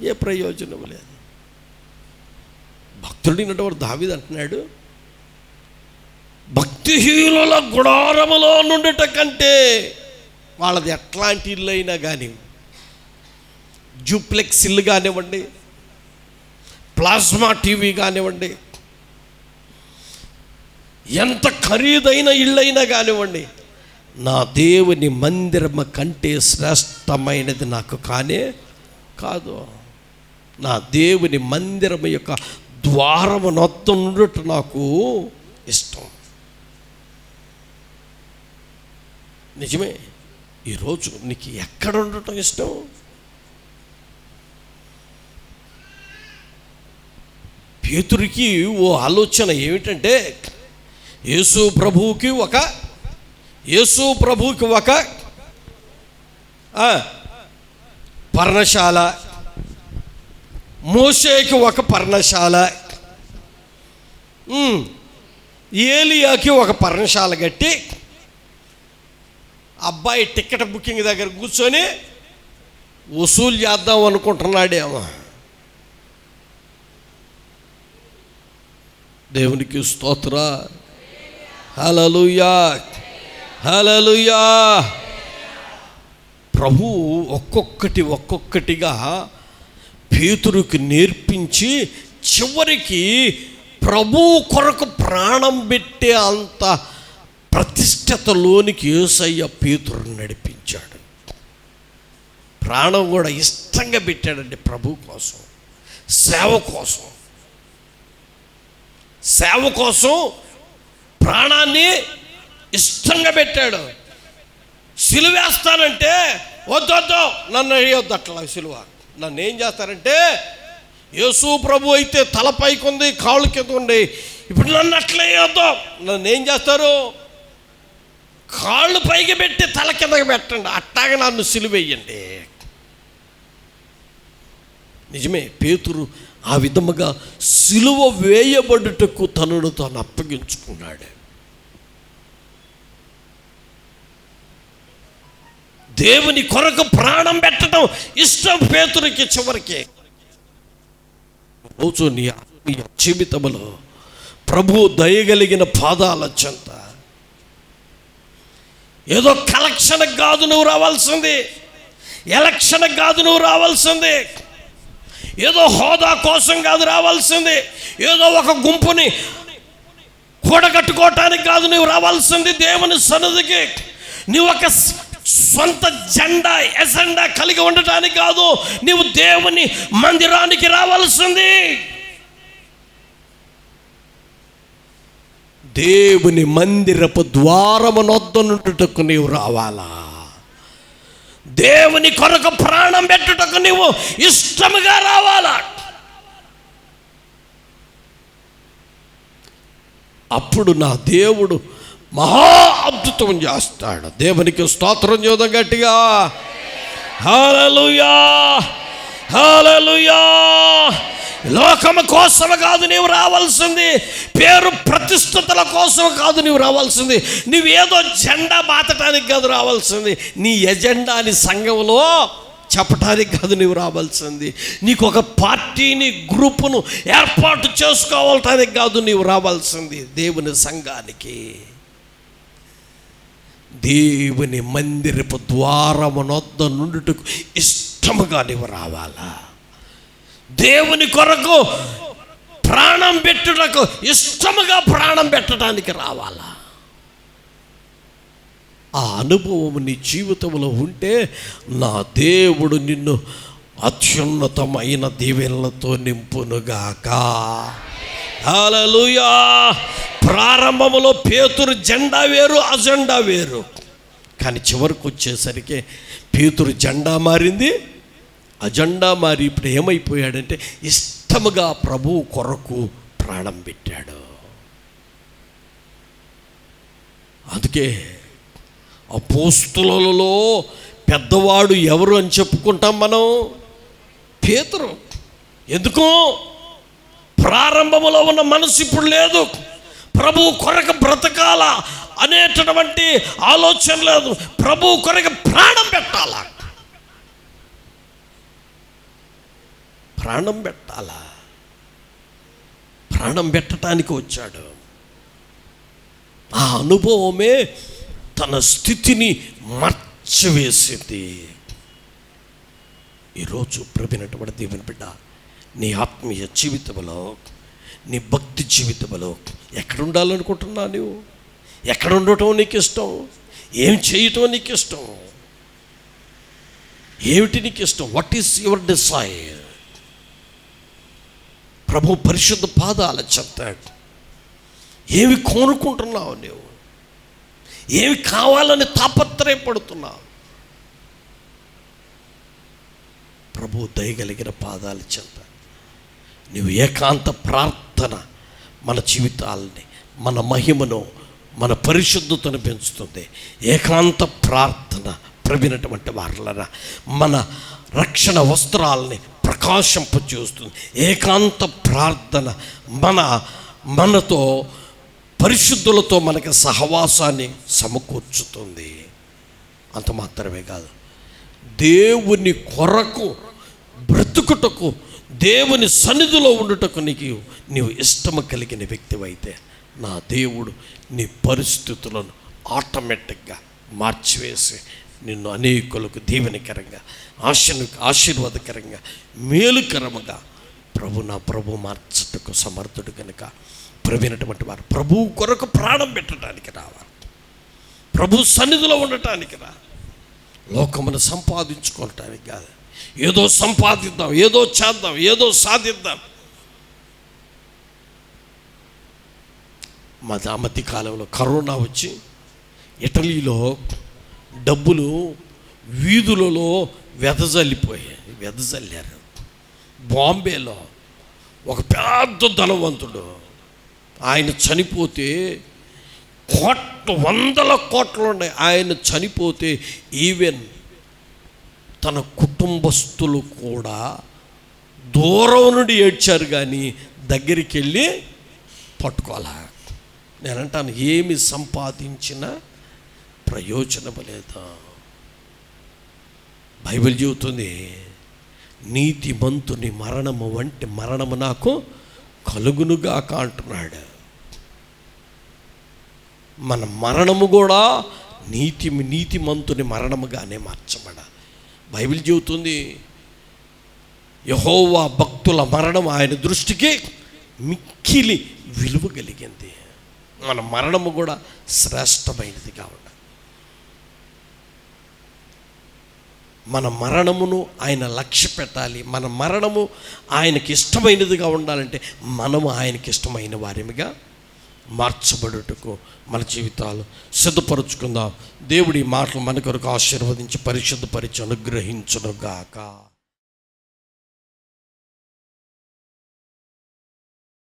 ఏ ప్రయోజనం లేదు. భక్తుడినటువంటి దావీదు అంటున్నాడు, భక్తిహీనుల గుడారములో నుండుట కంటే, వాళ్ళది ఎట్లాంటి ఇల్లు అయినా కానీ, జూప్లెక్స్ ఇల్లు కానివ్వండి, ప్లాస్మా టీవీ కానివ్వండి, ఎంత ఖరీదైన ఇల్లు అయినా కానివ్వండి, నా దేవుని మందిరము కంటే శ్రేష్టమైనది నాకు కానే కాదు. నా దేవుని మందిరము యొక్క ద్వారము నొద్ద నుండుట నాకు ఇష్టం. నిజమే, ఈరోజు నీకు ఎక్కడ ఉండటం ఇష్టం? పేతురికి ఓ ఆలోచన ఏమిటంటే, యేసు ప్రభువుకి ఒక పర్ణశాల, మోషేకి ఒక పర్ణశాల, ఏలియాకి ఒక పర్ణశాల కట్టి అబ్బాయి టికెట్ బుకింగ్ దగ్గర కూర్చొని వసూలు చేద్దాం అనుకుంటున్నాడేమో. దేవునికి స్తోత్ర, హల్లెలూయా, హల్లెలూయా. ప్రభు ఒక్కొక్కటిగా పేతురుకి నేర్పించి చివరికి ప్రభు కొరకు ప్రాణం పెట్టే అంత ప్రతిష్టతలోనికి యేసయ్య పేతురుని నడిపించాడు. ప్రాణం కూడా ఇష్టంగా పెట్టాడండి ప్రభు కోసం, సేవ కోసం ప్రాణాన్ని ఇష్టంగా పెట్టాడు. సిలువేస్తానంటే వద్దు, నన్ను వేయొద్దు, అట్లా సిలువ నన్ను ఏం చేస్తారంటే, యేసు ప్రభు అయితే తల పైకి ఉంది, కాళ్ళు కింద ఉంది, ఇప్పుడు నన్ను అట్లా వేయొద్దు, నన్ను ఏం చేస్తారు, కాళ్ళు పైకి పెట్టి తల కిందకి పెట్టండి, అట్టాగా నన్ను సిలువేయండి. నిజమే, పేతురు ఆ విధముగా సిలువ వేయబడుటకు తనను తాను అప్పగించుకున్నాడు. దేవుని కొరకు ప్రాణం పెట్టడం ఇష్టం పేతురికి. చివరికి రోజు నీ జీవితంలో ప్రభు దయగలిగిన పాదాల చెంత, ఏదో కలెక్షన్ కాదు నువ్వు రావాల్సింది, ఎలక్షన్ కాదు నువ్వు రావాల్సింది, ఏదో హోదా కోసం కాదు రావాల్సింది, ఏదో ఒక గుంపుని కూడగట్టుకోవటానికి కాదు నువ్వు రావాల్సింది. దేవుని సన్నిధికి నువ్వు ఒక సొంత ఎజెండా కలిగి ఉండటానికి కాదు, నీవు దేవుని మందిరానికి రావాల్సింది. దేవుని మందిరపు ద్వారము నొద్ద నుండుటకు నీవు రావాలా, దేవుని కొరకు ప్రాణం పెట్టుటకు నీవు ఇష్టముగా రావాలా. అప్పుడు నా దేవుడు మహా అద్భుతం చేస్తాడు. దేవునికి స్తోత్రం చేద్దాం గట్టిగా, హల్లెలూయా, హల్లెలూయా. లోకము కోసం కాదు నీవు రావాల్సింది, పేరు ప్రతిష్టతల కోసం కాదు నీవు రావాల్సింది, నువ్వేదో జెండా బాతటానికి కాదు రావాల్సింది, నీ ఎజెండాని సంఘంలో చెప్పటానికి కాదు నీవు రావాల్సింది, నీకు ఒక పార్టీని గ్రూపును ఏర్పాటు చేసుకోవటానికి కాదు నీవు రావాల్సింది, దేవుని సంఘానికి. దేవుని మందిరపు ద్వారమునొద్ద నుండుటకు ఇష్టముగా నీవు రావాలా. దేవుని కొరకు ప్రాణం పెట్టుటకు ఇష్టముగా ప్రాణం పెట్టడానికి రావాలా. ఆ అనుభవం నీ జీవితంలో ఉంటే నా దేవుడు నిన్ను అత్యున్నతమైన దీవెనలతో నింపునుగాక. హల్లెలూయా. ప్రారంభంలో పేతురు జెండా వేరు, అజెండా వేరు. కానీ చివరికి వచ్చేసరికి పేతురు జెండా మారింది, అజెండా మారి ఇప్పుడు ఏమైపోయాడంటే ఇష్టముగా ప్రభువు కొరకు ప్రాణం పెట్టాడు. అందుకే అపోస్తులలో పెద్దవాడు ఎవరు అని చెప్పుకుంటాం మనం? పేతురు. ఎందుకు? ప్రారంభంలో ఉన్న మనసు ఇప్పుడు లేదు. ప్రభు కొరకు బ్రతకాల అనేటటువంటి ఆలోచన లేదు. ప్రభు కొరకు ప్రాణం పెట్టాలా, ప్రాణం పెట్టాలా. ప్రాణం పెట్టడానికి వచ్చాడు. ఆ అనుభవమే తన స్థితిని మార్చివేసింది. ఈరోజు ప్రభునటువంటి దేవుని బిడ్డ, నీ ఆత్మీయ జీవితంలో, నీ భక్తి జీవితంలో ఎక్కడ ఉండాలనుకుంటున్నావు? నువ్వు ఎక్కడ ఉండటం నీకు ఇష్టం? ఏం చేయటం నీకు ఇష్టం? ఏమిటి నీకు ఇష్టం? What is your desire? ప్రభు పరిశుద్ధ పాదాల చెంత ఏమి కోరుకుంటున్నావు? నువ్వు ఏమి కావాలని తాపత్రయపడుతున్నావు? ప్రభు దయగలిగిన పాదాల చెంత నువ్వు ఏకాంత ప్రార్థన మన జీవితాలని, మన మహిమను, మన పరిశుద్ధతను పెంచుతుంది. ఏకాంత ప్రార్థన ప్రవినటువంటి వారలన మన రక్షణ వస్త్రాలని ప్రకాశింపచేస్తుంది. ఏకాంత ప్రార్థన మనతో పరిశుద్ధులతో మనకి సహవాసాన్ని సమకూర్చుతుంది. అంత మాత్రమే కాదు, దేవుని కొరకు బ్రతుకుటకు, దేవుని సన్నిధిలో ఉండుటకు నీవు ఇష్టము కలిగిన వ్యక్తివైతే నా దేవుడు నీ పరిస్థితులను ఆటోమేటిక్గా మార్చివేసి నిన్ను అనేకులకు దీవెనకరంగా, ఆశీర్వాదకరంగా, మేలుకరముగా ప్రభు మార్చటకు సమర్థుడు కనుక ప్రవీణటువంటి వారు ప్రభు కొరకు ప్రాణం పెట్టడానికి రావాలి. ప్రభు సన్నిధిలో ఉండటానికి రా. లోకమును సంపాదించుకోవటానికి కాదు. ఏదో సంపాదిద్దాం, ఏదో చేద్దాం, ఏదో సాధిద్దాం. మధ్య కాలంలో కరోనా వచ్చి ఇటలీలో డబ్బులు వీధులలో వెదజల్లారు. బాంబేలో ఒక పెద్ద ధనవంతుడు, ఆయన చనిపోతే వందల కోట్లు ఉన్నాయి. ఆయన చనిపోతే ఈవెన్ తన కుటుంబస్తులు కూడా దూరం నుండి ఏడ్చారు, కానీ దగ్గరికి వెళ్ళి పట్టుకోవాలా. నేనంటాను, ఏమి సంపాదించినా ప్రయోజనం లేదా. బైబిల్ చెబుతుంది, నీతిమంతుని మరణము వంటి మరణము నాకు కలుగునుగాక అంటున్నాడు. మన మరణము కూడా నీతిమంతుని మరణముగానే మార్చబడ. బైబిల్ చెబుతుంది, యెహోవా భక్తుల మరణం ఆయన దృష్టికి మిక్కిలి విలువ కలిగింది. మన మరణము కూడా శ్రేష్టమైనదిగా ఉండాలి. మన మరణమును ఆయన లక్ష్య పెట్టాలి. మన మరణము ఆయనకి ఇష్టమైనదిగా ఉండాలంటే మనము ఆయనకి ఇష్టమైన వారిగా మార్చబడుటకు మన జీవితాలు సిద్ధపరుచుకుందాం. దేవుడి మాటలు మన కొరకు ఆశీర్వదించి పరిశుద్ధపరిచి అనుగ్రహించునుగాక.